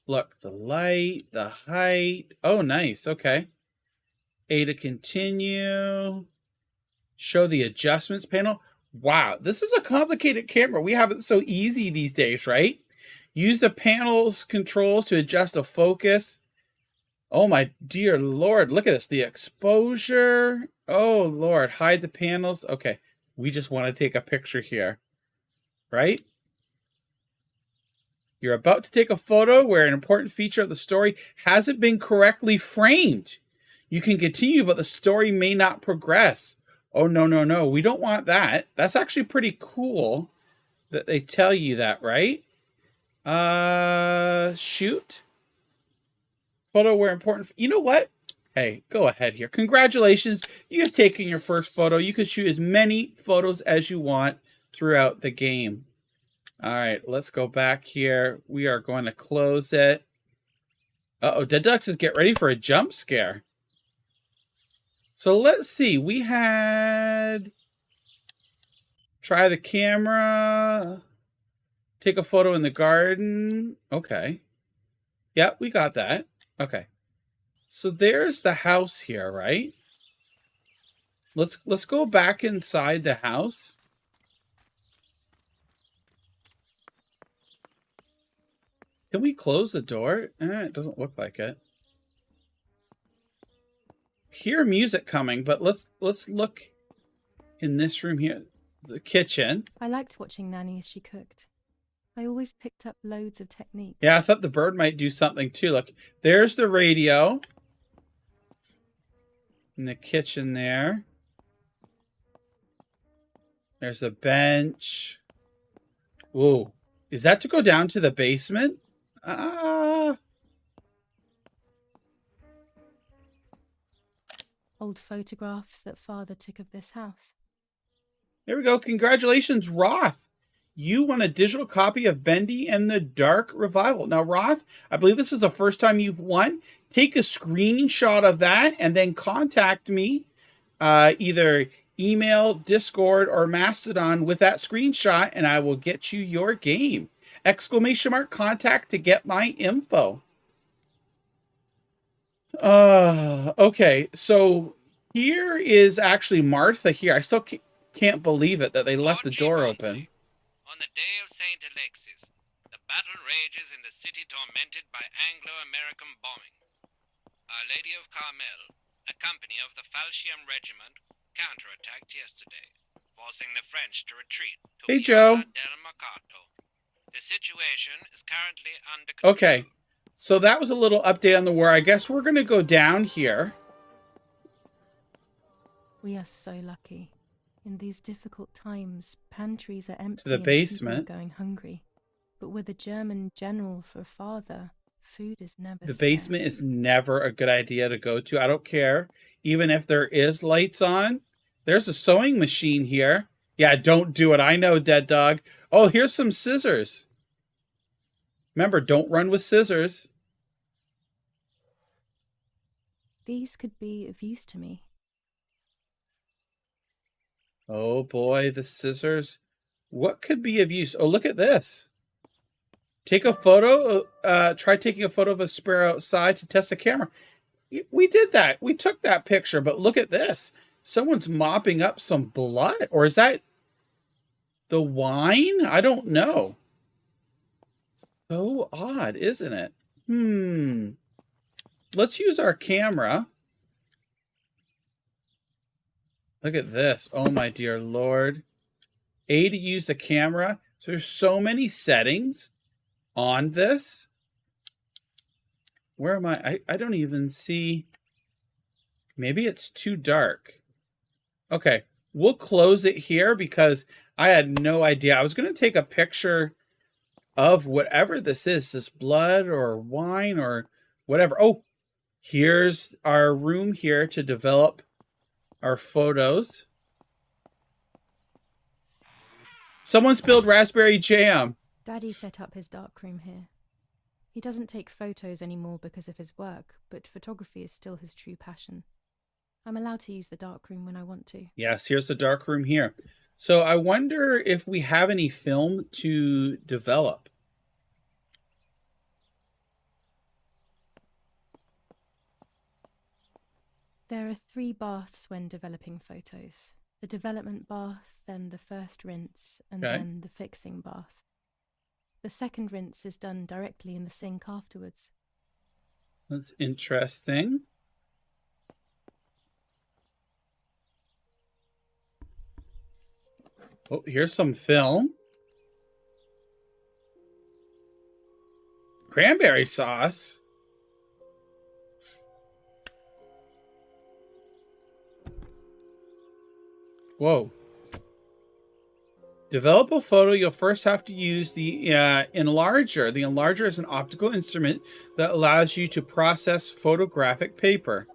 look, the light, the height. Oh, nice. Okay. A to continue. Show the adjustments panel. Wow, this is a complicated camera. We have it so easy these days, right? Use the panel's controls to adjust a focus. Oh my dear Lord, look at this. The exposure. Oh Lord, hide the panels. Okay, we just want to take a picture here, right? You're about to take a photo where an important feature of the story hasn't been correctly framed. You can continue, but the story may not progress. Oh, no, no, no. We don't want that. That's actually pretty cool that they tell you that, right? Shoot. Photo where important... You know what? Hey, go ahead here. Congratulations. You have taken your first photo. You can shoot as many photos as you want throughout the game. All right, let's go back here. We are going to close it. Uh-oh, Dead Duck says get ready for a jump scare. So let's see. We had... Try the camera. Take a photo in the garden. Okay. Yeah, we got that. Okay. So there's the house here, right? Let's go back inside the house. Can we close the door? It doesn't look like it. Hear music coming, but let's look in this room here. The kitchen. I liked watching Nanny as she cooked. I always picked up loads of techniques. Yeah, I thought the bird might do something too. Look, there's the radio. In the kitchen there. There's a bench. Whoa. Is that to go down to the basement? Old photographs that Father took of this house. There we go. Congratulations, Roth. You won a digital copy of Bendy and the Dark Revival. Now, Roth, I believe this is the first time you've won. take a screenshot of that and then contact me, either email, Discord, or Mastodon with that screenshot, and I will get you your game. ! Contact to get my info. Okay, so here is actually Martha here. I still can't believe it that they left the door open. On the day of St. Alexis, the battle rages in the city tormented by Anglo-American bombing. Our Lady of Carmel, a company of the Falchium Regiment, counterattacked yesterday, forcing the French to retreat to Hey, Joe. del Mercato. The situation is currently under control. Okay, so that was a little update on the war. I guess we're going to go down here. We are so lucky. In these difficult times, pantries are empty To the and people basement. are going hungry. But with a German general for a father, food is never The scarce. basement is never a good idea to go to. I don't care. Even if there is lights on. There's a sewing machine here. Yeah, don't do it. I know, Dead Dog. Oh, here's some scissors. Remember, don't run with scissors. These could be of use to me. Oh boy, the scissors. What could be of use? Oh, look at this. Take a photo. Try taking a photo of a sparrow outside to test the camera. We did that. We took that picture, but look at this. Someone's mopping up some blood. Or is that the wine? I don't know. So odd, isn't it? Let's use our camera. Look at this. Oh, my dear Lord. A, to use the camera. So there's so many settings on this. Where am I? I don't even see. Maybe it's too dark. Okay. We'll close it here because I had no idea. I was going to take a picture of whatever this is. This blood or wine or whatever. Oh, here's our room here to develop our photos. Someone spilled raspberry jam. Daddy set up his darkroom here. He doesn't take photos anymore because of his work, but photography is still his true passion. I'm allowed to use the darkroom when I want to. Yes, here's the darkroom here. So I wonder if we have any film to develop. There are 3 baths when developing photos. The development bath, then the first rinse, and then the fixing bath. The second rinse is done directly in the sink afterwards. That's interesting. Oh, here's some film. Cranberry sauce. Whoa. Develop a photo, you'll first have to use the enlarger. The enlarger is an optical instrument that allows you to process photographic paper.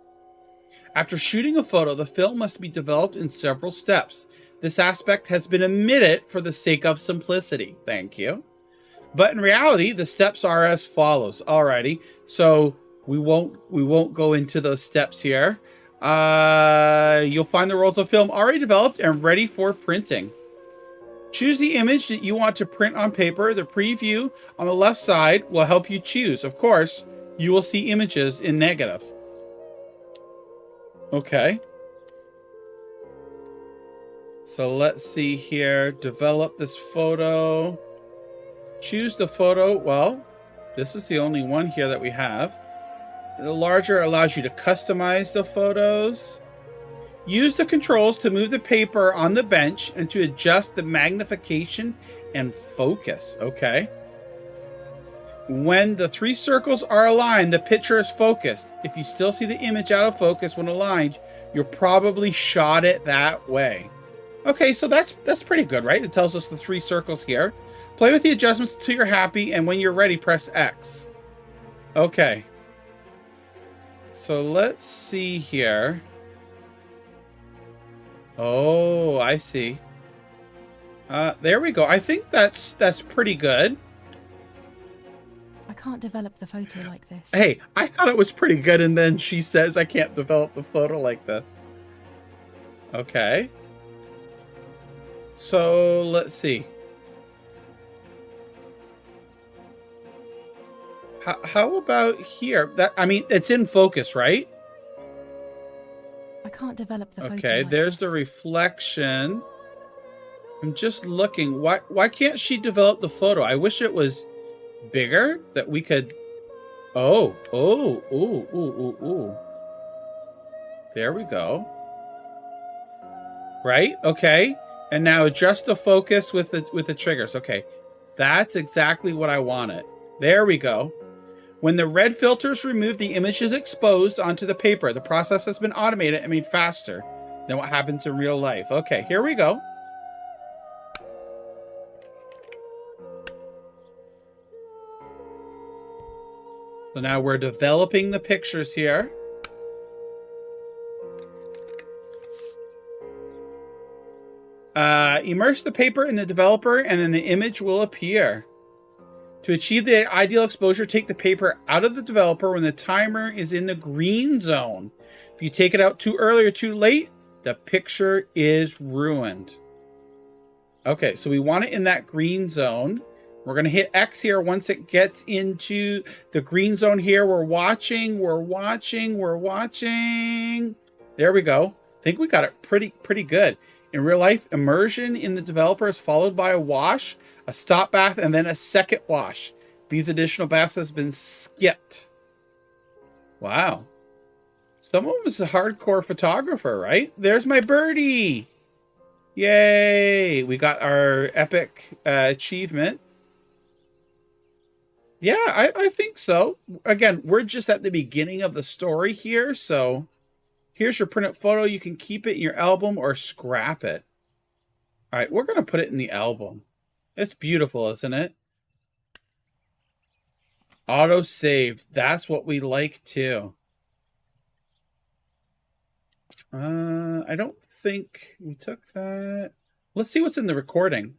After shooting a photo, the film must be developed in several steps. This aspect has been omitted for the sake of simplicity. Thank you. But in reality, the steps are as follows. Alrighty, so we won't go into those steps here. You'll find the rolls of film already developed and ready for printing. Choose the image that you want to print on paper. The preview on the left side will help you choose. Of course, you will see images in negative. Okay. So let's see here. Develop this photo. Choose the photo. Well, this is the only one here that we have. The larger allows you to customize the photos. Use the controls to move the paper on the bench and to adjust the magnification and focus. Okay. When the 3 circles are aligned, the picture is focused. If you still see the image out of focus when aligned, you probably shot it that way. Okay, so that's pretty good, right? It tells us the 3 circles here. Play with the adjustments until you're happy, and when you're ready, press X. Okay. So let's see here. Oh, I see. There we go. I think that's pretty good. I can't develop the photo like this. Hey, I thought it was pretty good, and then she says I can't develop the photo like this. Okay. So, let's see. How about here? I mean, it's in focus, right? I can't develop the photo Okay, like there's this. the reflection. I'm just looking. Why can't she develop the photo? I wish it was bigger, that we could... Oh. There we go. Right? Okay. And now adjust the focus with the triggers. Okay. That's exactly what I wanted. There we go. When the red filter is removed, the image is exposed onto the paper. The process has been automated and made faster than what happens in real life. Okay, here we go. So now we're developing the pictures here. Immerse the paper in the developer and then the image will appear. To achieve the ideal exposure, take the paper out of the developer when the timer is in the green zone. If you take it out too early or too late, the picture is ruined. Okay, so we want it in that green zone. We're going to hit X here once it gets into the green zone here. We're watching. There we go. I think we got it pretty good. In real life, immersion in the developer is followed by a wash, a stop bath, and then a second wash. These additional baths has been skipped. Wow. Someone was a hardcore photographer, right? There's my birdie. Yay. We got our epic achievement. Yeah, I think so. Again, we're just at the beginning of the story here, so here's your printed photo. You can keep it in your album or scrap it. All right, we're going to put it in the album. It's beautiful, isn't it? Auto saved. That's what we like too. I don't think we took that. Let's see what's in the recording.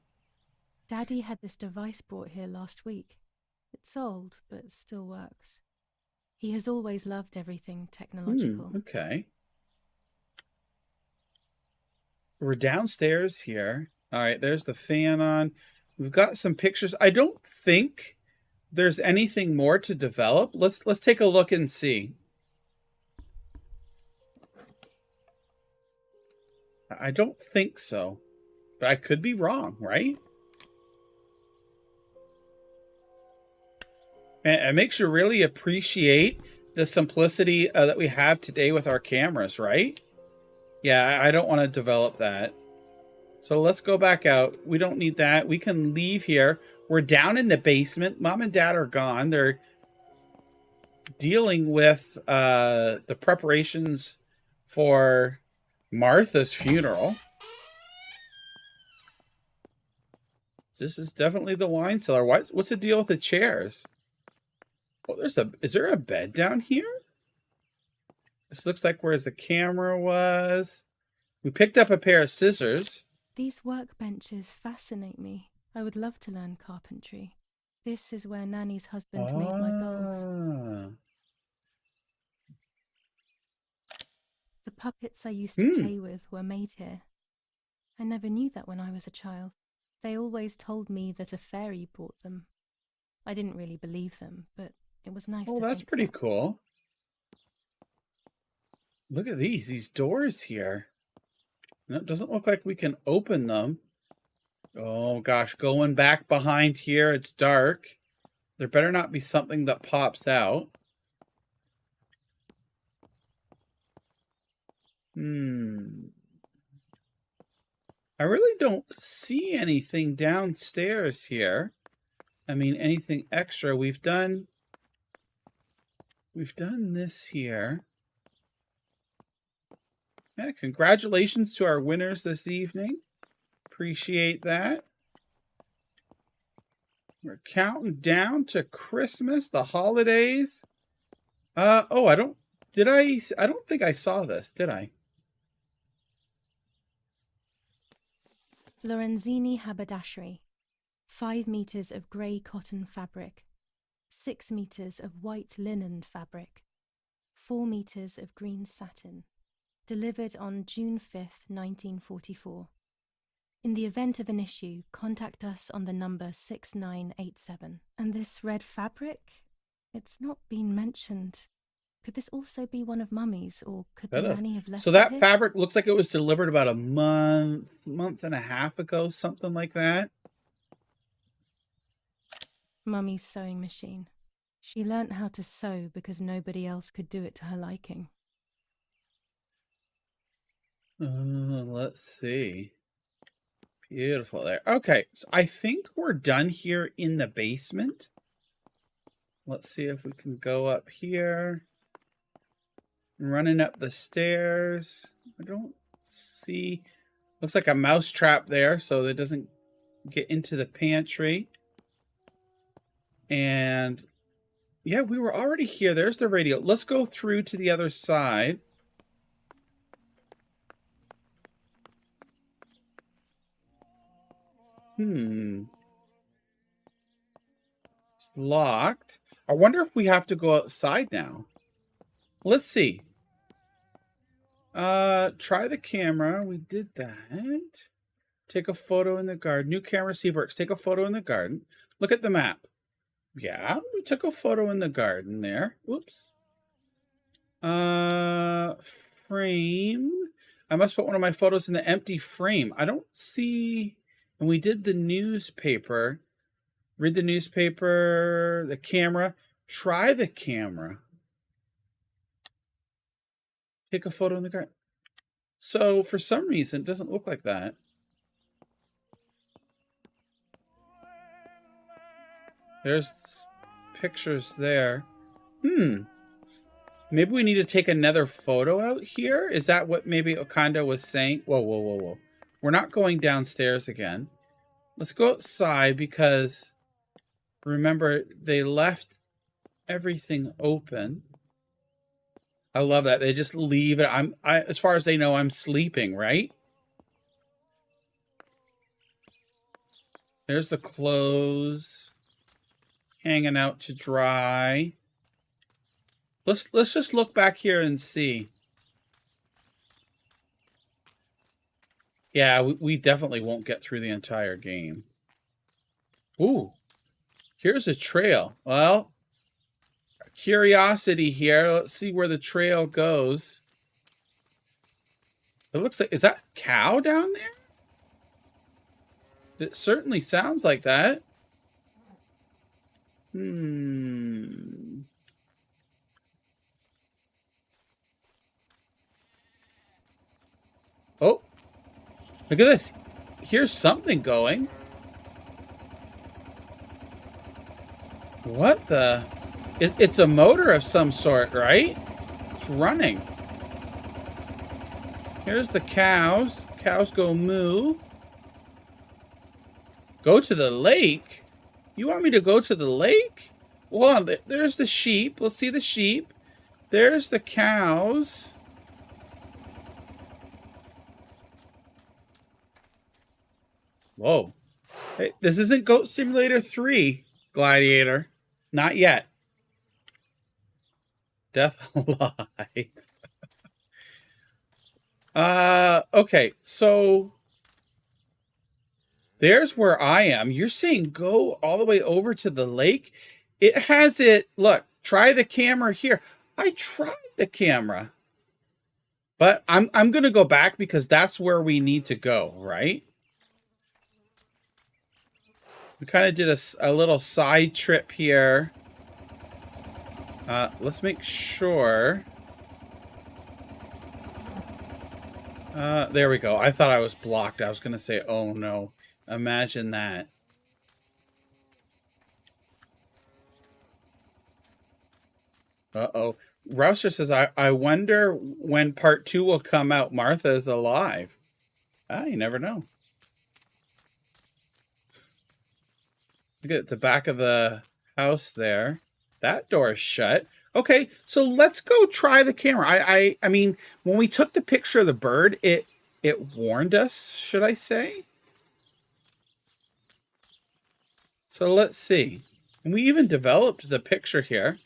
Daddy had this device brought here last week. It's old, but still works. He has always loved everything technological. Okay. We're downstairs here. All right, there's the fan on. We've got some pictures. I don't think there's anything more to develop. Let's take a look and see. I don't think so, but I could be wrong, right? And it makes you really appreciate the simplicity that we have today with our cameras, right? Yeah, I don't want to develop that. So let's go back out. We don't need that. We can leave here. We're down in the basement. Mom and Dad are gone. They're dealing with the preparations for Martha's funeral. This is definitely the wine cellar. What's the deal with the chairs? Oh, is there a bed down here? This looks like where the camera was. We picked up a pair of scissors. These workbenches fascinate me. I would love to learn carpentry. This is where Nanny's husband made my bowls. The puppets I used to play with were made here. I never knew that when I was a child. They always told me that a fairy brought them. I didn't really believe them, but it was nice to that's think pretty that. cool. Look at these doors here. No, it doesn't look like we can open them. Oh gosh, going back behind here, it's dark. There better not be something that pops out. I really don't see anything downstairs here. I mean, anything extra. We've done this here. Yeah, congratulations to our winners this evening. Appreciate that. We're counting down to Christmas, the holidays. I don't think I saw this, did I? Lorenzini haberdashery. 5 meters of grey cotton fabric. 6 meters of white linen fabric, 4 meters of green satin, delivered on June 5th, 1944. In the event of an issue, contact us on the number 6987. And this red fabric? It's not been mentioned. Could this also be one of Mummy's, or could the nanny have left So it that here? fabric looks like it was delivered about a month and a half ago, something like that. Mummy's sewing machine. She learnt how to sew because nobody else could do it to her liking. Let's see. Beautiful there. Okay, so I think we're done here in the basement. Let's see if we can go up here. Running up the stairs. I don't see... Looks like a mouse trap there, so that doesn't get into the pantry. And yeah, we were already here. There's the radio. Let's go through to the other side. It's locked. I wonder if we have to go outside now. Let's see. Try the camera. We did that. Take a photo in the garden. New camera, receive works. Take a photo in the garden. Look at the map. Yeah, we took a photo in the garden there. Oops. Frame. I must put one of my photos in the empty frame. I don't see... And we did the newspaper. Read the newspaper, the camera. Try the camera. Take a photo in the garden. So for some reason, it doesn't look like that. There's pictures there. Maybe we need to take another photo out here? Is that what maybe Okanda was saying? Whoa, whoa, whoa, whoa. We're not going downstairs again. Let's go outside because remember, they left everything open. I love that. They just leave it. As far as they know, I'm sleeping, right? There's the clothes hanging out to dry. Let's just look back here and see. Yeah, we definitely won't get through the entire game. Ooh, here's a trail. Well, curiosity here. Let's see where the trail goes. It looks like, is that a cow down there? It certainly sounds like that. Oh, look at this. Here's something going. What the? It's a motor of some sort, right? It's running. Here's the cows. Cows go moo. Go to the lake? You want me to go to the lake? Well, there's the sheep. Let's see the sheep. There's the cows. Whoa. Hey, this isn't Goat Simulator 3, Gladiator. Not yet. Death Alive. Okay, so there's where I am. You're saying go all the way over to the lake? It has it. Look, try the camera here. I tried the camera. But I'm going to go back because that's where we need to go, right? We kind of did a little side trip here. Let's make sure. There we go. I thought I was blocked. I was going to say, oh no. Imagine that. Uh-oh. Rouser says, I wonder when part 2 will come out. Martha is alive. You never know. Look at the back of the house there. That door is shut. Okay, so let's go try the camera. I mean, when we took the picture of the bird, it warned us, should I say? So let's see. And we even developed the picture here.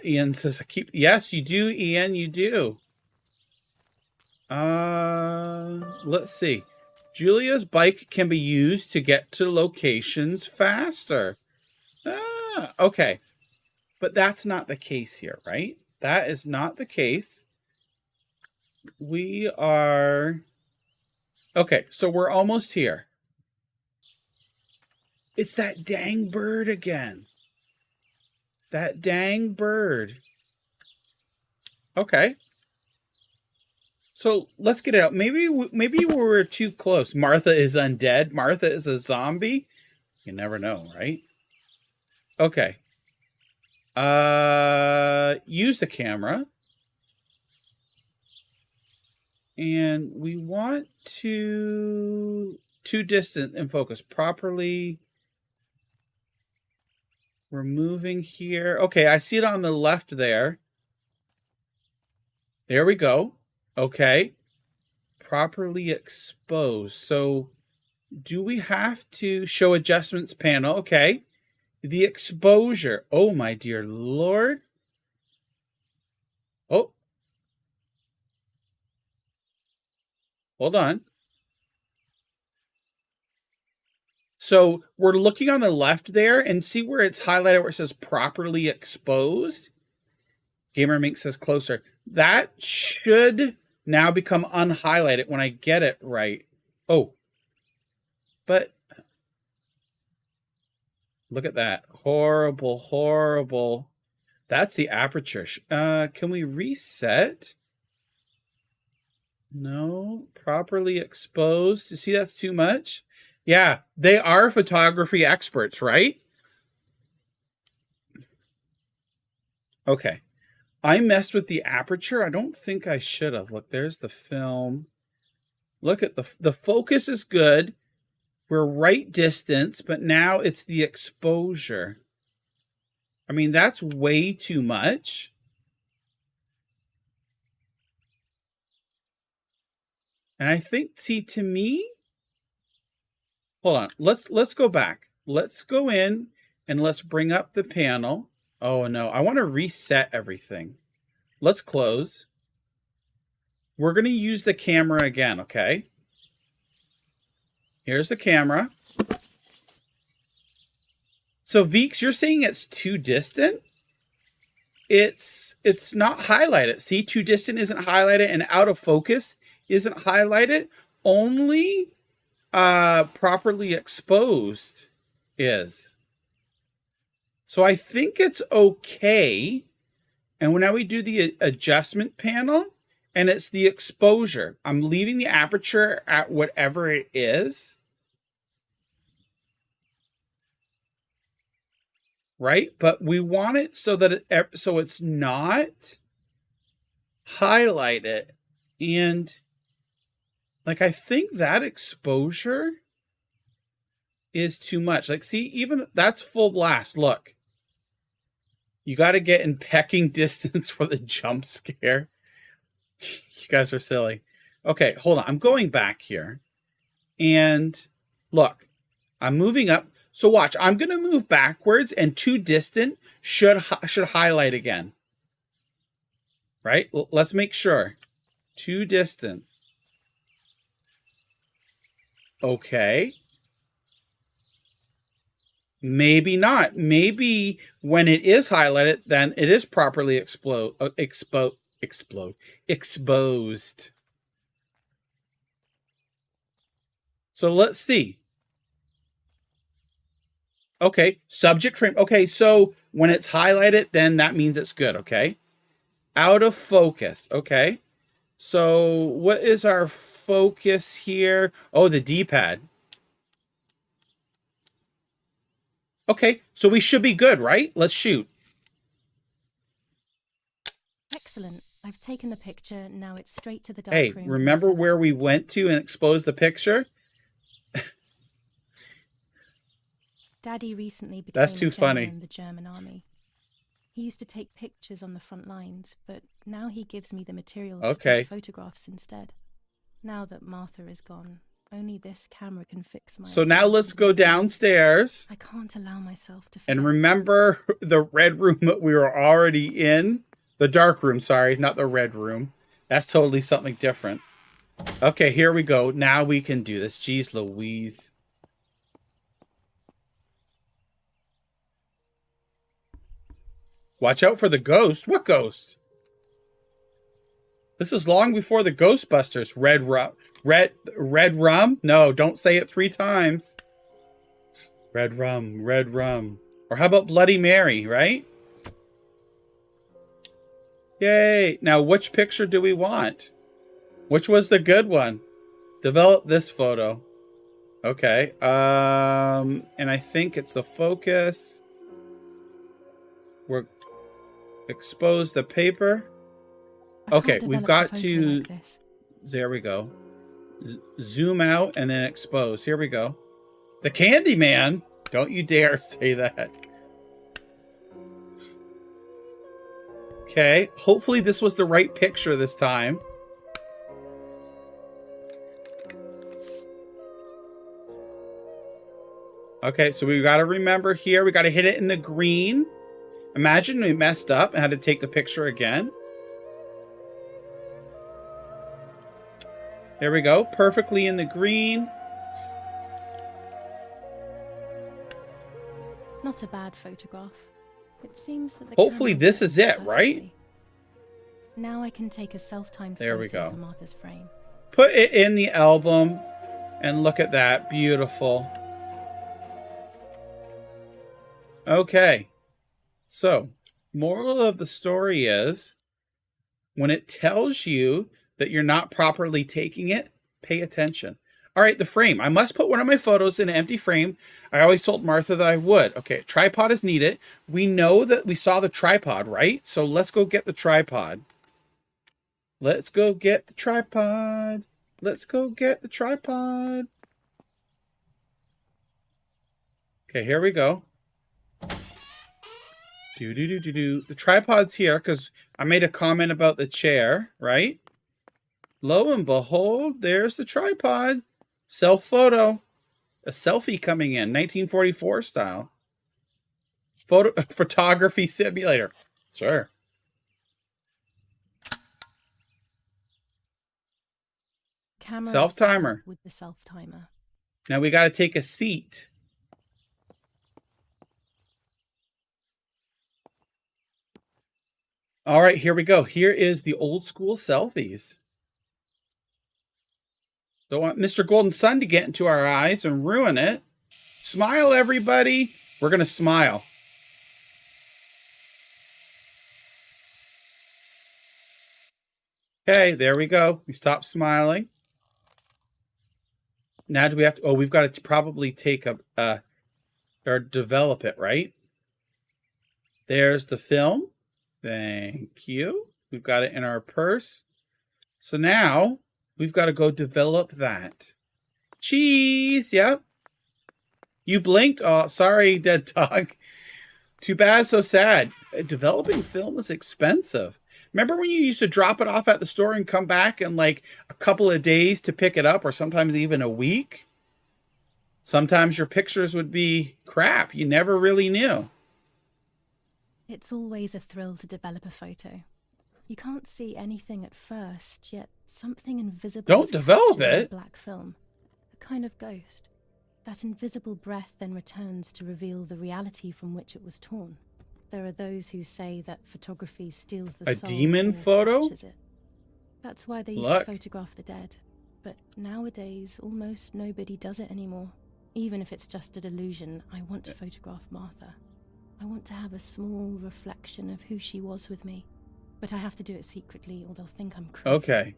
Ian says, yes, you do, Ian, you do. Let's see. Julia's bike can be used to get to locations faster. Okay. But that's not the case here, right? That is not the case. We are... Okay, so we're almost here. It's that dang bird again. That dang bird. Okay. So let's get it out. Maybe we were too close. Martha is undead. Martha is a zombie. You never know, right? Okay. Use the camera. And we want to too distant and focus properly. We're moving here. Okay, I see it on the left there. There we go. Okay. Properly exposed. So do we have to show adjustments panel? Okay. The exposure. Oh, my dear Lord. Oh. Hold on. So we're looking on the left there and see where it's highlighted where it says properly exposed. Gamer Mink says closer. That should now become unhighlighted when I get it right. Oh. But look at that. Horrible, horrible. That's the aperture. Can we reset? No. Properly exposed. You see that's too much? Yeah, they are photography experts, right? Okay. I messed with the aperture. I don't think I should have. Look, there's the film. Look at the focus is good. We're right distance, but now it's the exposure. I mean, that's way too much. And I think, see, to me, hold on. Let's go back. Let's go in and let's bring up the panel. Oh no, I want to reset everything. Let's close. We're going to use the camera again, okay? Here's the camera. So Veeks, you're saying it's too distant? It's not highlighted. See, too distant isn't highlighted and out of focus isn't highlighted. Only properly exposed is. So I think it's okay. And now we do the adjustment panel and it's the exposure. I'm leaving the aperture at whatever it is. Right? But we want it so that so it's not highlighted. And like, I think that exposure is too much. Like, see, even that's full blast. Look, you got to get in pecking distance for the jump scare. You guys are silly. Okay, hold on. I'm going back here. And look, I'm moving up. So watch, I'm going to move backwards and too distant should highlight again. Right? Let's make sure. Too distant. Okay. Maybe not. Maybe when it is highlighted, then it is properly exposed. So let's see. Okay, subject frame. Okay, so when it's highlighted, then that means it's good, okay? Out of focus, okay? So what is our focus here? Oh, the D-pad. Okay, so we should be good, right? Let's shoot. Excellent. I've taken the picture. Now it's straight to the dark room. Hey, remember where we went to and exposed the picture? Daddy recently became That's too funny. in the German army. He used to take pictures on the front lines, but now he gives me the materials to take photographs instead. Now that Martha is gone, Only this camera can fix my So now let's go downstairs. I can't allow myself to forget. And remember the red room that we were already in? The dark room, sorry, not the red room. That's totally something different. Okay, here we go. Now we can do this. Jeez Louise. Watch out for the ghost. What ghost? This is long before the Ghostbusters. Red rum. Red rum? No, don't say it 3 times. Red rum, red rum. Or how about Bloody Mary, right? Yay. Now, which picture do we want? Which was the good one? Develop this photo. Okay. And I think it's the focus. We're expose the paper. Okay, we've got to... Like there we go. Zoom out and then expose. Here we go. The Candyman. Don't you dare say that. Okay. Hopefully this was the right picture this time. Okay, so we got to remember here. We got to hit it in the green. Imagine we messed up and had to take the picture again. There we go. Perfectly in the green. Not a bad photograph. It seems that the hopefully this is it, right? Now I can take a self-timed there we photo go. for Martha's frame. Put it in the album and look at that. Beautiful. Okay. So, moral of the story is when it tells you that you're not properly taking it, pay attention. All right, the frame. I must put one of my photos in an empty frame. I always told Martha that I would. Okay, tripod is needed. We know that we saw the tripod, right? So let's go get the tripod. Let's go get the tripod. Let's go get the tripod. Okay, here we go. The tripod's here because I made a comment about the chair, right? Lo and behold, there's the tripod. Self-photo. A selfie coming in, 1944 style. Photography simulator. Sure. Self-timer. With the self-timer. Now we got to take a seat. All right, here we go. Here is the old school selfies. Don't want Mr. Golden Sun to get into our eyes and ruin it. Smile, everybody. We're going to smile. Okay, there we go. We stopped smiling. Now do we have to... Oh, we've got to probably take or develop it, right? There's the film. Thank you. We've got it in our purse. So now we've got to go develop that. Cheese. Yep. You blinked. Oh, sorry, dead dog. Too bad, so sad. Developing film is expensive. Remember when you used to drop it off at the store and come back in like a couple of days to pick it up, or sometimes even a week? Sometimes your pictures would be crap. You never really knew. It's always a thrill to develop a photo. You can't see anything at first, yet something invisible. Don't develop it. Black film, a kind of ghost. That invisible breath then returns to reveal the reality from which it was torn. There are those who say that photography steals the soul. A demon photo? It. That's why they used to photograph the dead. But nowadays, almost nobody does it anymore. Even if it's just a delusion, I want to photograph Martha. I want to have a small reflection of who she was with me. But I have to do it secretly or they'll think I'm crazy. Okay.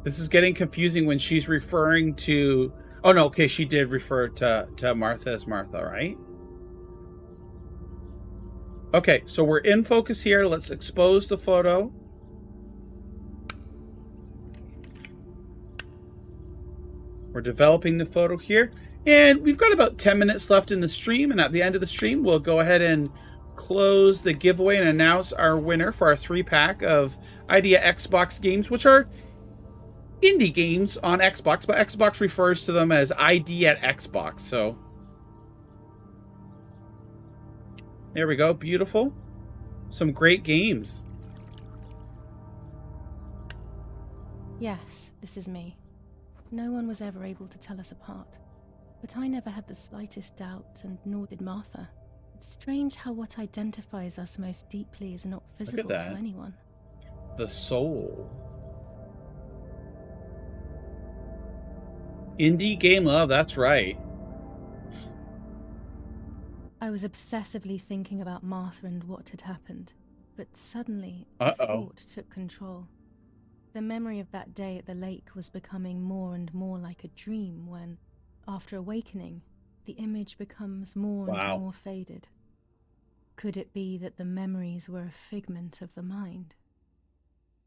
This is getting confusing when she's referring to... Oh, no, okay, she did refer to Martha as Martha, right? Okay, so we're in focus here. Let's expose the photo. We're developing the photo here. And we've got about 10 minutes left in the stream. And at the end of the stream, we'll go ahead and close the giveaway and announce our winner for our 3-pack of Idea Xbox games, which are indie games on Xbox, but Xbox refers to them as ID at Xbox. So there we go. Beautiful. Some great games. Yes, this is me. No one was ever able to tell us apart. But I never had the slightest doubt, and nor did Martha. It's strange how what identifies us most deeply is not visible to anyone. The soul. Indie game love, that's right. I was obsessively thinking about Martha and what had happened, but suddenly a thought took control. The memory of that day at the lake was becoming more and more like a dream when, after awakening, the image becomes more and more faded. Could it be that the memories were a figment of the mind?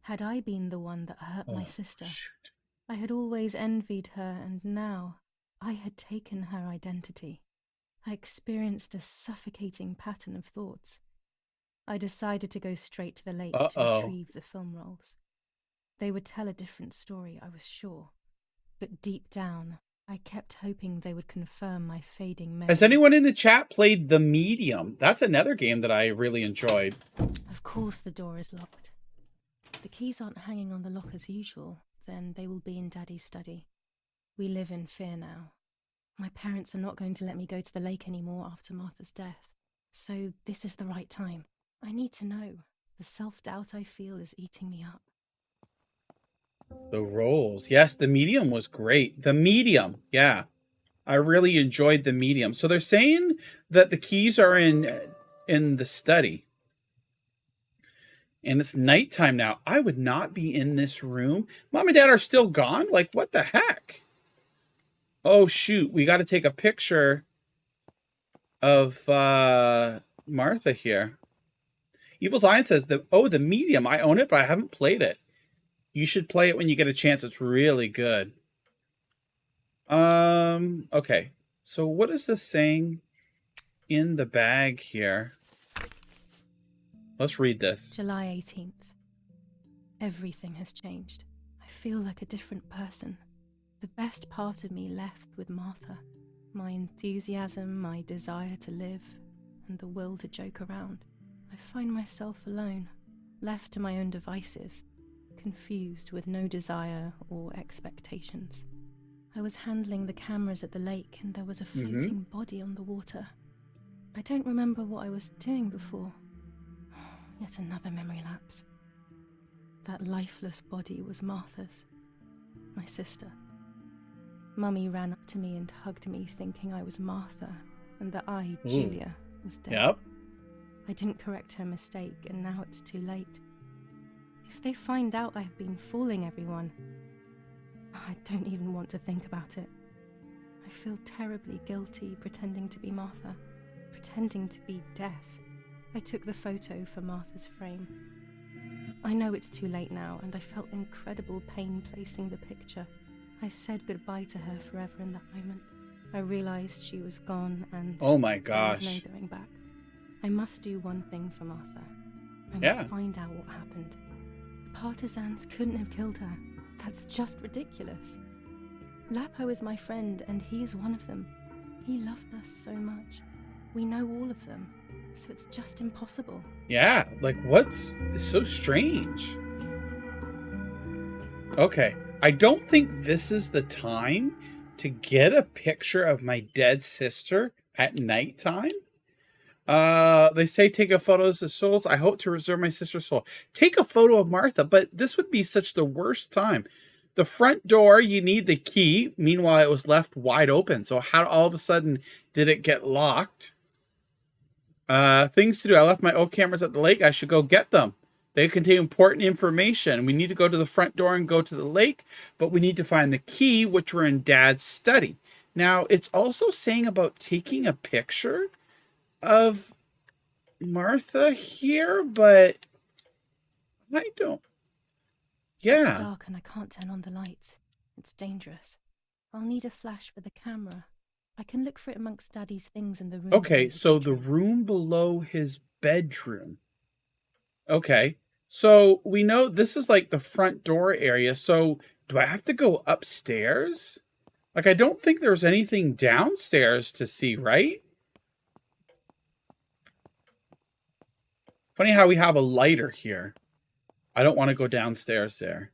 Had I been the one that hurt my sister? Shoot. I had always envied her, and now I had taken her identity. I experienced a suffocating pattern of thoughts. I decided to go straight to the lake to retrieve the film rolls. They would tell a different story, I was sure. But deep down, I kept hoping they would confirm my fading memory. Has anyone in the chat played The Medium? That's another game that I really enjoyed. Of course the door is locked. The keys aren't hanging on the lock as usual. Then they will be in Daddy's study. We live in fear now. My parents are not going to let me go to the lake anymore after Martha's death. So this is the right time. I need to know. The self-doubt I feel is eating me up. The rolls. Yes, The Medium was great. The Medium. Yeah. I really enjoyed The Medium. So they're saying that the keys are in the study. And it's nighttime now. I would not be in this room. Mom and Dad are still gone? Like, what the heck? Oh, shoot. We got to take a picture of Martha here. Evil Zion says, The Medium. I own it, but I haven't played it. You should play it when you get a chance. It's really good. Okay. So what is this saying in the bag here? Let's read this. July 18th. Everything has changed. I feel like a different person. The best part of me left with Martha. My enthusiasm, my desire to live, and the will to joke around. I find myself alone, left to my own devices, confused with no desire or expectations. I was handling the cameras at the lake and there was a floating body on the water. I don't remember what I was doing before. Yet another memory lapse. That lifeless body was Martha's, my sister. Mummy ran up to me and hugged me, thinking I was Martha and that I, Julia, was dead. Yep. I didn't correct her mistake, and now it's too late. If they find out I've been fooling everyone, I don't even want to think about it. I feel terribly guilty pretending to be Martha, pretending to be deaf. I took the photo for Martha's frame. I know it's too late now, and I felt incredible pain placing the picture. I said goodbye to her forever in that moment. I realized she was gone, and oh my there was gosh, no going back. I must do one thing for Martha. I must find out what happened. The partisans couldn't have killed her. That's just ridiculous. Lapo is my friend, and he is one of them. He loved us so much. We know all of them, so it's just impossible. Yeah, like it's so strange. Okay, I don't think this is the time to get a picture of my dead sister at nighttime. They say take a photo of the souls. I hope to reserve my sister's soul. Take a photo of Martha, but this would be such the worst time. The front door, you need the key. Meanwhile, it was left wide open. So how all of a sudden did it get locked? Things to do. I left my old cameras at the lake. I should go get them. They contain important information. We need to go to the front door and go to the lake, but we need to find the key, which were in Dad's study. Now, it's also saying about taking a picture of Martha here, but I don't. Yeah. It's dark and I can't turn on the lights. It's dangerous. I'll need a flash for the camera. I can look for it amongst Daddy's things in the room. Okay, so the room below his bedroom. Okay, so we know this is like the front door area. So Do I have to go upstairs? Like, I don't think there's anything downstairs to see, right? Funny how we have a lighter here. I don't want to go downstairs there.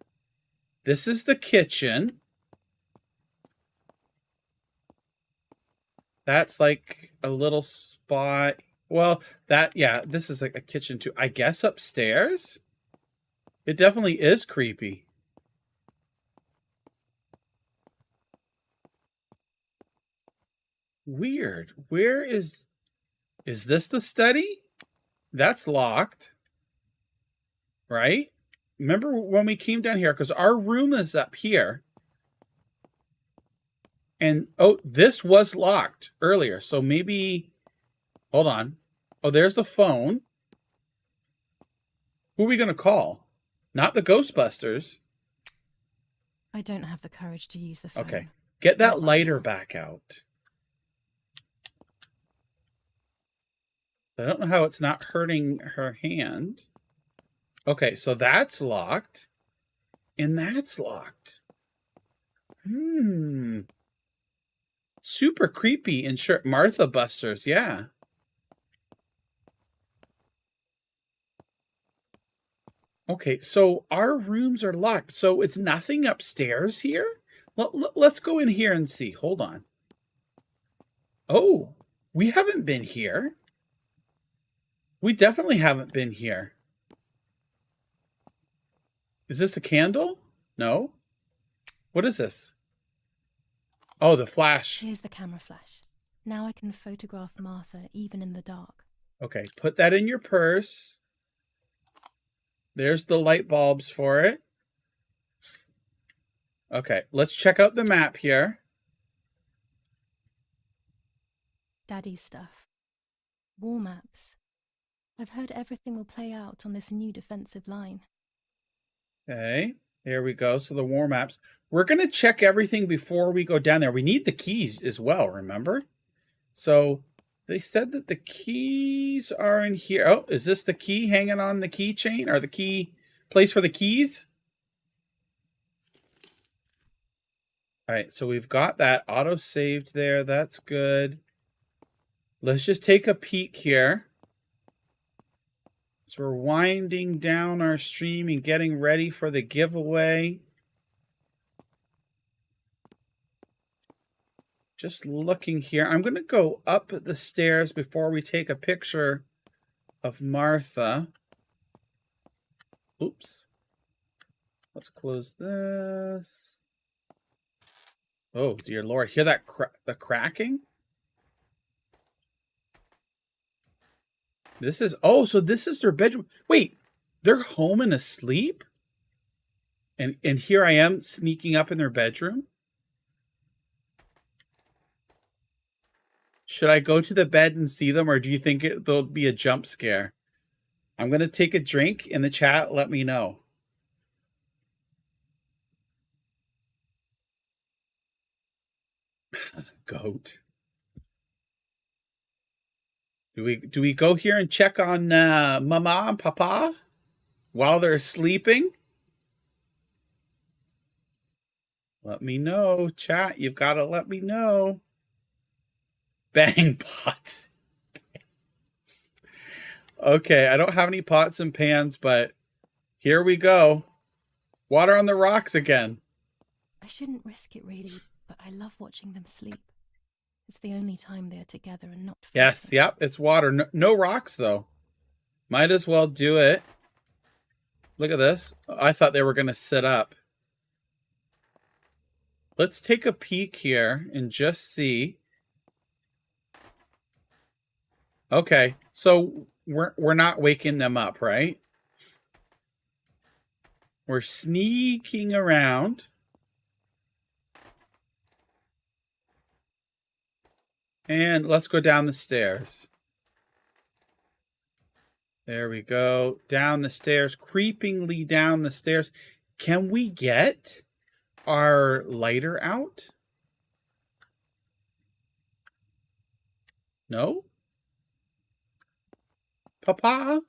This is the kitchen. That's like a little spot. Well, yeah, this is like a kitchen too. I guess upstairs? It definitely is creepy. Weird. Where is this the study? That's locked. Right? Remember when we came down here? Because our room is up here. And, oh, this was locked earlier. So maybe, hold on. Oh, there's the phone. Who are we going to call? Not the Ghostbusters. I don't have the courage to use the phone. Okay. Get that lighter back out. I don't know how it's not hurting her hand. Okay, so that's locked. And that's locked. Super creepy and sure. Martha Busters, yeah. Okay, so our rooms are locked. So it's nothing upstairs here? Let's go in here and see. Hold on. Oh, we haven't been here. We definitely haven't been here. Is this a candle? No. What is this? Oh, the flash. Here's the camera flash. Now I can photograph Martha even in the dark. Okay, put that in your purse. There's the light bulbs for it. Okay, let's check out the map here. Daddy's stuff. War maps. I've heard everything will play out on this new defensive line. Okay, there we go. So the war maps. We're going to check everything before we go down there. We need the keys as well, remember? So they said that the keys are in here. Oh, is this the key hanging on the keychain or the key place for the keys? All right, so we've got that auto saved there. That's good. Let's just take a peek here. So we're winding down our stream and getting ready for the giveaway. Just looking here. I'm going to go up the stairs before we take a picture of Martha. Oops. Let's close this. Oh, dear Lord. Hear that the cracking? This is, oh, so this is their bedroom. Wait, they're home and asleep? And here I am sneaking up in their bedroom? Should I go to the bed and see them, or do you think there'll be a jump scare? I'm going to take a drink. In the chat, let me know. Goat. Do we go here and check on Mama and Papa while they're sleeping? Let me know, chat. You've got to let me know. Bang pots. Okay, I don't have any pots and pans, but here we go. Water on the rocks again. I shouldn't risk it really, but I love watching them sleep. It's the only time they're together and not fighting. Yes, yep, it's water. No rocks, though. Might as well do it. Look at this. I thought they were going to sit up. Let's take a peek here and just see. Okay, so we're not waking them up, right? We're sneaking around. And let's go down the stairs. There we go. Down the stairs, creepingly down the stairs. Can we get our lighter out? No? Papa?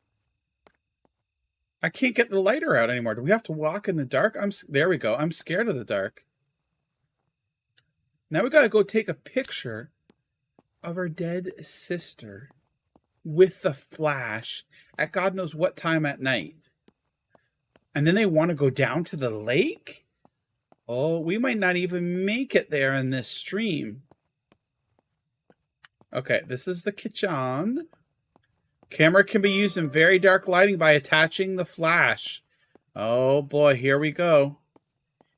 I can't get the lighter out anymore. Do we have to walk in the dark? There we go. I'm scared of the dark. Now we got to go take a picture of our dead sister with the flash at God knows what time at night. And then they want to go down to the lake? Oh, we might not even make it there in this stream. Okay, this is the kitchen. Camera can be used in very dark lighting by attaching the flash. Oh boy, here we go.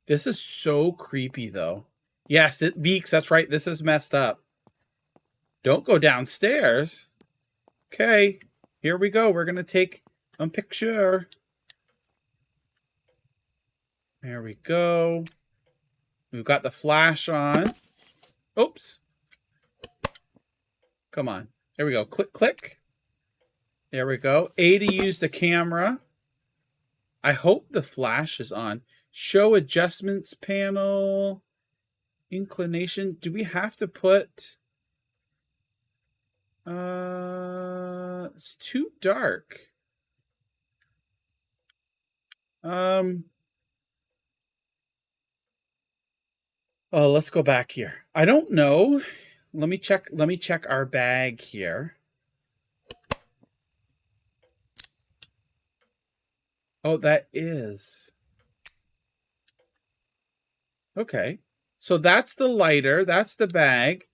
This is so creepy though. Yes, Veeks, that's right. This is messed up. Don't go downstairs. Okay, here we go. We're going to take a picture. There we go. We've got the flash on. Oops. Come on. There we go. Click, click. There we go. A to use the camera. I hope the flash is on. Show adjustments panel. Inclination. Do we have to put... it's too dark. Oh, let's go back here. I don't know. Let me check our bag here. Oh, that is. Okay. So that's the lighter, that's the bag.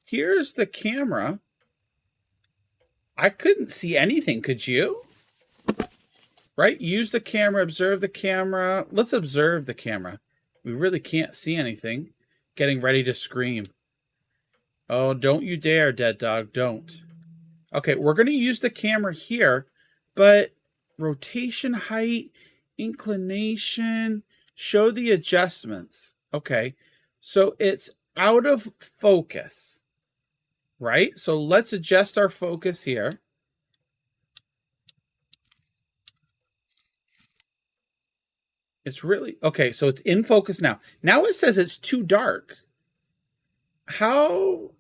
Here's the camera. I couldn't see anything, could you? Right? Use the camera, observe the camera. Let's observe the camera. We really can't see anything. Getting ready to scream. Oh, don't you dare, dead dog. Don't. Okay, we're going to use the camera here, but rotation, height, inclination, show the adjustments. Okay, so it's out of focus, right? So let's adjust our focus here. It's really, okay, so it's in focus now. Now it says it's too dark. How?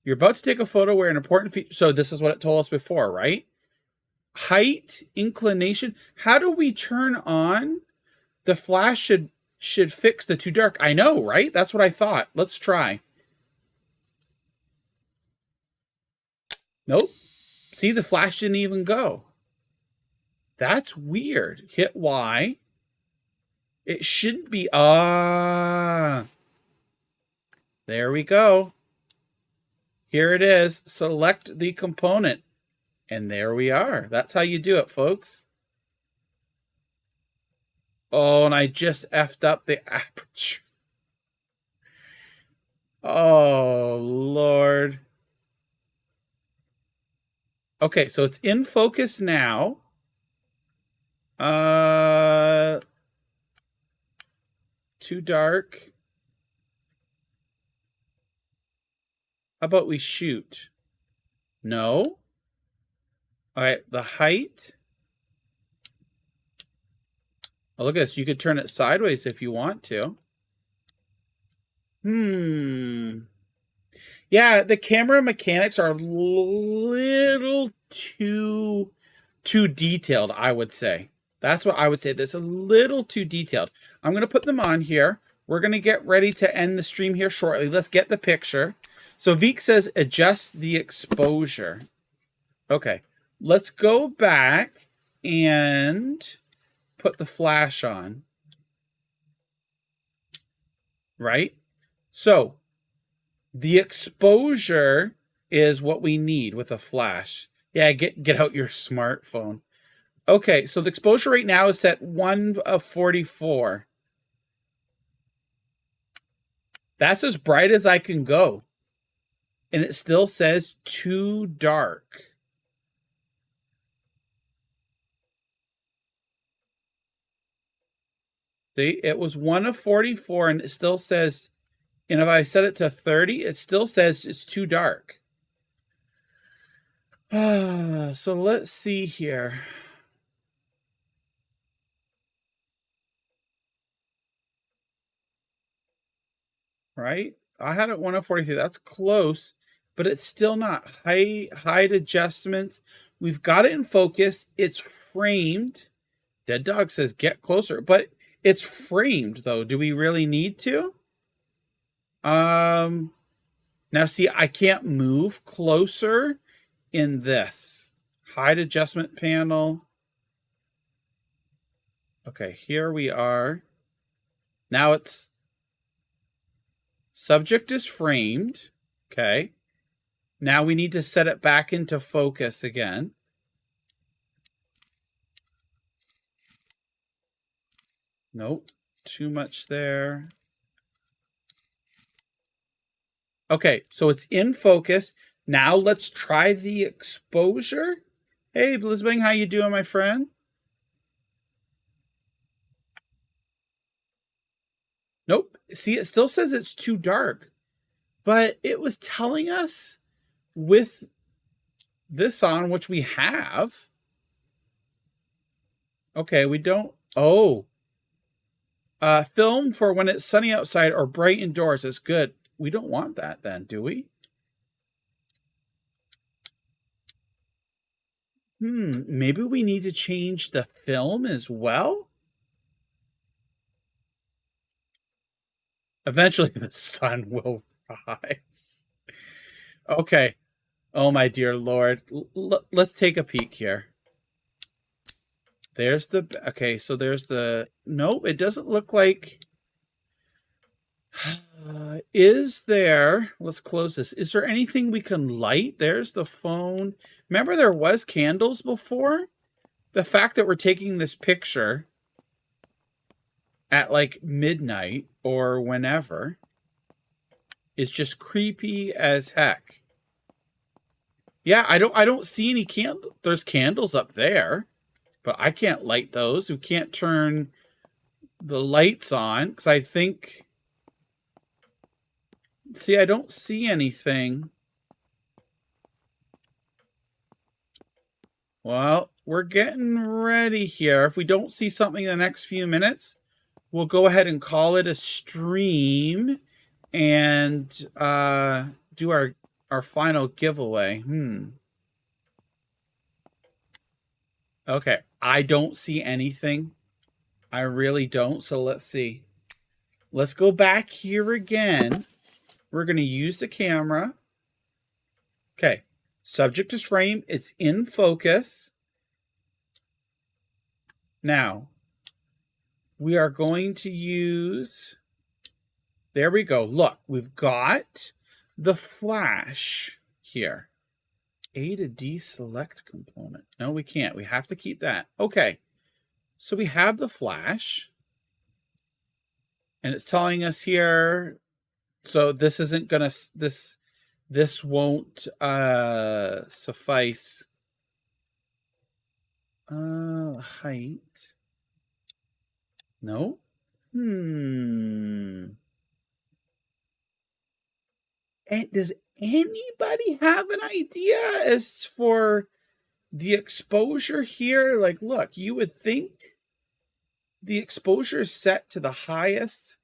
You're about to take a photo where an important feature, so this is what it told us before, right? Height, inclination. How do we turn on? The flash should fix the too dark. I know, right? That's what I thought. Let's try. Nope. See, the flash didn't even go. That's weird. Hit Y. It should be... there we go. Here it is. Select the component. And there we are. That's how you do it, folks. Oh, and I just effed up the aperture. Oh, Lord. Okay, so it's in focus now. Too dark. How about we shoot? No. All right, the height. Oh, look at this. You could turn it sideways if you want to. Yeah, the camera mechanics are a little too detailed, I would say. That's what I would say. This is a little too detailed. I'm going to put them on here. We're going to get ready to end the stream here shortly. Let's get the picture. So Veek says adjust the exposure. Okay. Let's go back and put the flash on. Right? So the exposure is what we need with a flash. Yeah, get out your smartphone. Okay, so the exposure right now is set 1/44. That's as bright as I can go. And it still says too dark. See, it was 1/44 and it still says, and if I set it to 30, it still says it's too dark. So let's see here. Right? I had it 1/43. That's close, but it's still not height adjustments. We've got it in focus. It's framed. Dead Dog says get closer, but it's framed though. Do we really need to? Now see, I can't move closer in this. Hide adjustment panel. Okay, here we are. Now it's subject is framed. Okay. Now we need to set it back into focus again. Nope, too much there. Okay, so it's in focus. Now let's try the exposure. Hey, Blizzbang, how you doing, my friend? Nope. See, it still says it's too dark. But it was telling us with this on, which we have. Okay, we don't. Oh. Film for when it's sunny outside or bright indoors is good. We don't want that then, do we? Maybe we need to change the film as well? Eventually the sun will rise. Okay. Oh, my dear Lord. Let's take a peek here. There's the... Okay, so there's the... Nope, it doesn't look like... is there... Let's close this. Is there anything we can light? There's the phone. Remember there was candles before? The fact that we're taking this picture at like midnight or whenever is just creepy as heck. Yeah, I don't see any candles. There's candles up there, but I can't light those. We can't turn the lights on because I think... See, I don't see anything. Well, we're getting ready here. If we don't see something in the next few minutes, we'll go ahead and call it a stream and do our final giveaway. Okay, I don't see anything. I really don't. So let's see. Let's go back here again. We're going to use the camera. Okay, subject is framed. It's in focus. Now, we are going to use... There we go. Look, we've got the flash here. A to D select component. No, we can't. We have to keep that. Okay. So we have the flash. And it's telling us here... So this isn't going to... This won't suffice. Height. No? And does anybody have an idea as for the exposure here? Like, look, you would think the exposure is set to the highest.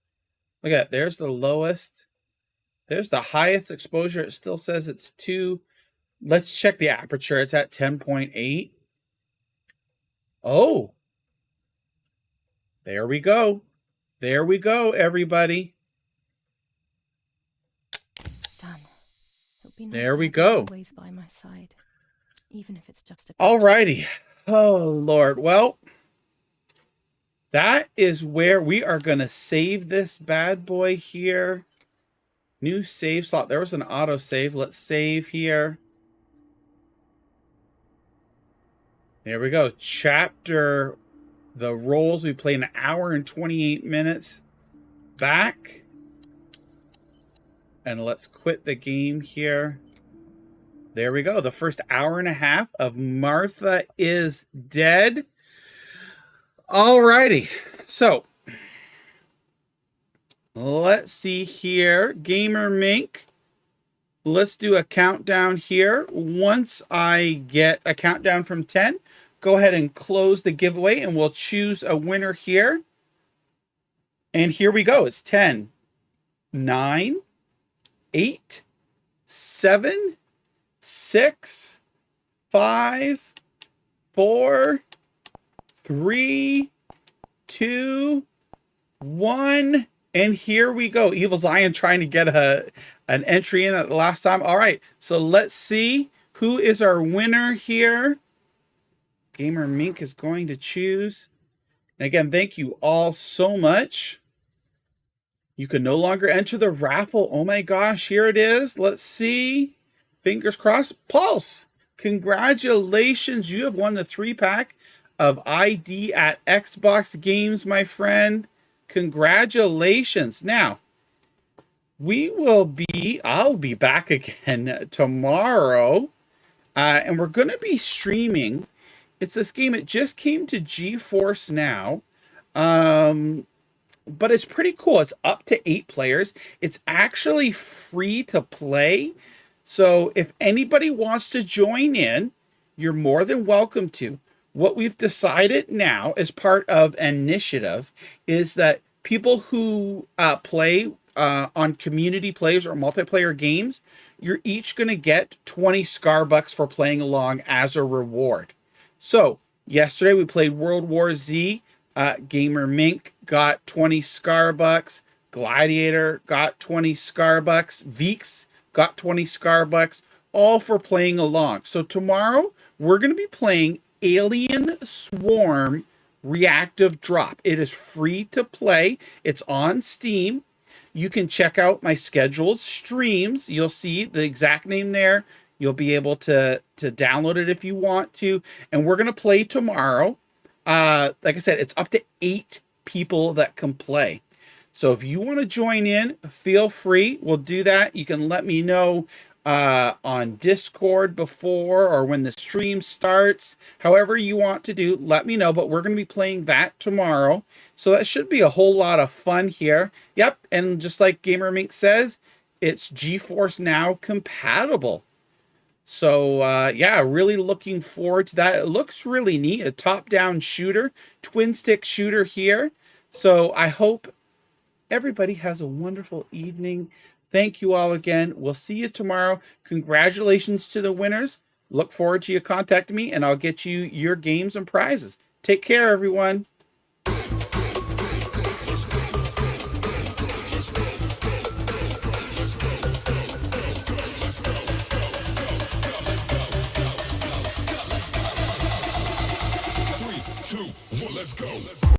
Look at that. There's the lowest. There's the highest exposure. It still says it's 2. Let's check the aperture. It's at 10.8. Oh. There we go. There we go, everybody. Done. Nice there we go. Always by my side, even if it's just a... Alrighty. Oh, Lord. Well, that is where we are going to save this bad boy here. New save slot. There was an auto save. Let's save here. There we go. Chapter, the roles. We played 1 hour and 28 minutes. Back. And let's quit the game here. There we go. The first 1.5 hours of Martha is Dead. Alrighty. So, let's see here. Gamer Mink. Let's do a countdown here. Once I get a countdown from 10, go ahead and close the giveaway and we'll choose a winner here. And here we go. It's 10, 9, 8, 7, 6, 5, 4, 3, 2, 1. And here we go. Evil Zion trying to get an entry in at the last time. All right, so let's see who is our winner here. Gamer Mink is going to choose. And again, thank you all so much. You can no longer enter the raffle. Oh my gosh, here it is. Let's see. Fingers crossed. Pulse, congratulations. You have won the 3-pack of ID at Xbox Games, my friend. Congratulations. Now, I'll be back again tomorrow. And we're going to be streaming. It's this game. It just came to GeForce now. But it's pretty cool. It's up to 8 players. It's actually free to play. So if anybody wants to join in, you're more than welcome to. What we've decided now as part of an initiative is that people who play on community plays or multiplayer games, you're each going to get 20 Scarbucks for playing along as a reward. So yesterday we played World War Z. Gamer Mink got 20 Scarbucks. Gladiator got 20 Scarbucks. Veeks got 20 Scarbucks, all for playing along. So tomorrow we're going to be playing Alien Swarm Reactive Drop. It is free to play. It's on Steam. You can check out my scheduled streams. You'll see the exact name there. You'll be able to download it if you want to. And we're going to play tomorrow. Like I said, it's up to 8 people that can play. So if you want to join in, feel free. We'll do that. You can let me know on Discord before or when the stream starts. However you want to do, let me know. But we're going to be playing that tomorrow. So that should be a whole lot of fun here. Yep, and just like Gamer Mink says, it's GeForce Now compatible. So, yeah, really looking forward to that. It looks really neat. A top-down shooter, twin-stick shooter here. So I hope everybody has a wonderful evening. Thank you all again. We'll see you tomorrow. Congratulations to the winners. Look forward to you contacting me, and I'll get you your games and prizes. Take care, everyone. Let's go.